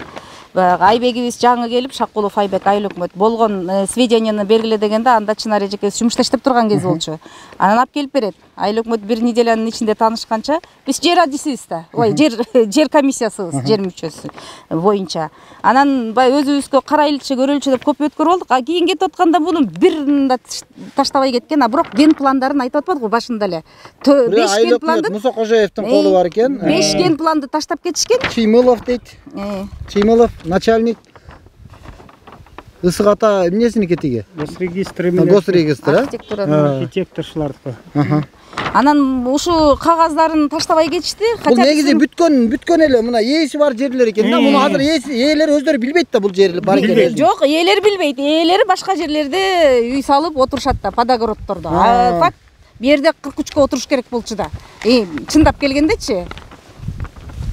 Айбегибиз жаңы келип, Шакулов Айбек айыл өкмөт болгон сведенияны бергиле дегенде анда Чынар эжекебиз жумушта иштеп турган кези болчу. Анан алып келип берет. Айыл өкмөт бир неделянын ичинде таанышканча биз жер адисибиз да. Жер комиссиясыбыз, жер мүчөсү боюнча. Анан баягы өзүбүзгө карайлычы, көрөлчү деп көп өткөр болдук. А кийин кетип атканда муну бирин да таштабай кеткен, а бирок ген пландарын айтып атпадык го башында эле. 5 ген планды Муса Кожоевдин колу бар экен. 5 ген планды таштап кетишкен. Чыймылов дейт. Чыймылов начальник ысык ата эмнесиники тиги? Госрегистр, архитекторчулардыкы. Анан ушу кагаздарын таштабай кетишти. Бул негизи бүткөн эле мына ээси бар жерлер экен да. Муну азыр ээлери өздөрү билбейт да бул жер бар экенин. Жок, ээлери билбейт. Ээлери башка жерлерде үй салып отурушат да, подогороддордо. Факт бу жерде 43кө отуруш керек болчу да. Чындап келгендечи.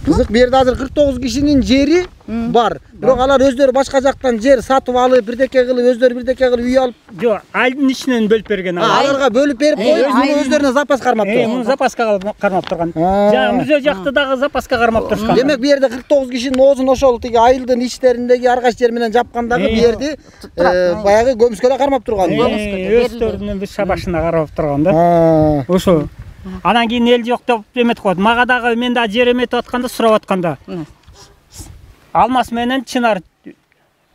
Кызык, бу жерде азыр 49 кишинин жери бар. Бирок алар өздөрү башка жактан жер сатып алып, бирдеке кылып, өздөрү бирдеке кылып үй алып. Жок, айылдын ичинен бөлүп берген. Аларга бөлүп берип коюп, өздөрүнө запас кармап турган. Муну запаска кармап турган. Жана мүзө жакты дагы запаска кармап турушкан. Демек бу жерде 49 кишинин оозун ошол тиги айылдын ичтериндеги аргач жер менен жапкандагы бу жерди баягы көмүскөлө кармап турган. Өздөрүнүн бир шабашына карап турган да. Ошо. Анан кийин эл жок деп эметип коет. Мага дагы мен да жер эметип атканда сурап атканда. Алмаз менен Чынар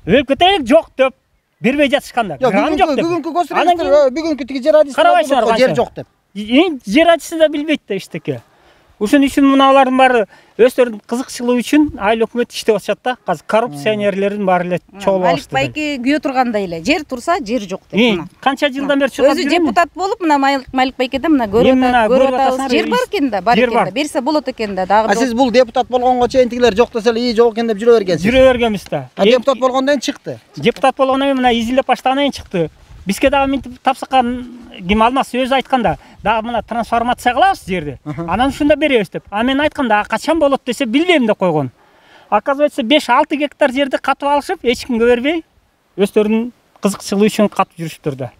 өлүп кетейик жок деп бербей жатышканда. Бүгүнкү госрегистр, бүгүнкү тиги жер адиси жер жок деп. Жер адиси да билбейт да эчтеке. Ушун үчүн муналардын баары өздөрүнүн кызыкчылыгы үчүн айыл өкмөт иштеп атышат да. Азыр коррупционерлердин баары эле чогулуп алышты. Малик байке күйө тургандай эле. Жер турса, жер жок деп. Канча жылдан бери чыгып жүрөт. Өзү депутат болуп, мына Малик байкеде мына көрүп атабыз. Жер бар экен да, бар экен да. Берсе болот экен да. А сиз бул депутат болгонго чейин тигилер жок десе эле, жок экен деп жүрө бергенсиз. Жүрө бергенбиз да. Депутат болгондон кийин чыкты. Депутат болгондон кийин мына изилдеп баштагандан кийин чыкты. Бизге дагы мынтип тапсырган ким Алмаз өзү айтканда, дагы мына трансформация кылабыз жерди. Анан ушунда беребиз деп. А мен айтканда, качан болот десе билбейм деп койгон. Оказывается, 5-6 гектар жерди катып алышып, эч кимге бербей, өздөрүнүн кызыкчылыгы үчүн катып жүрүшүптүр да.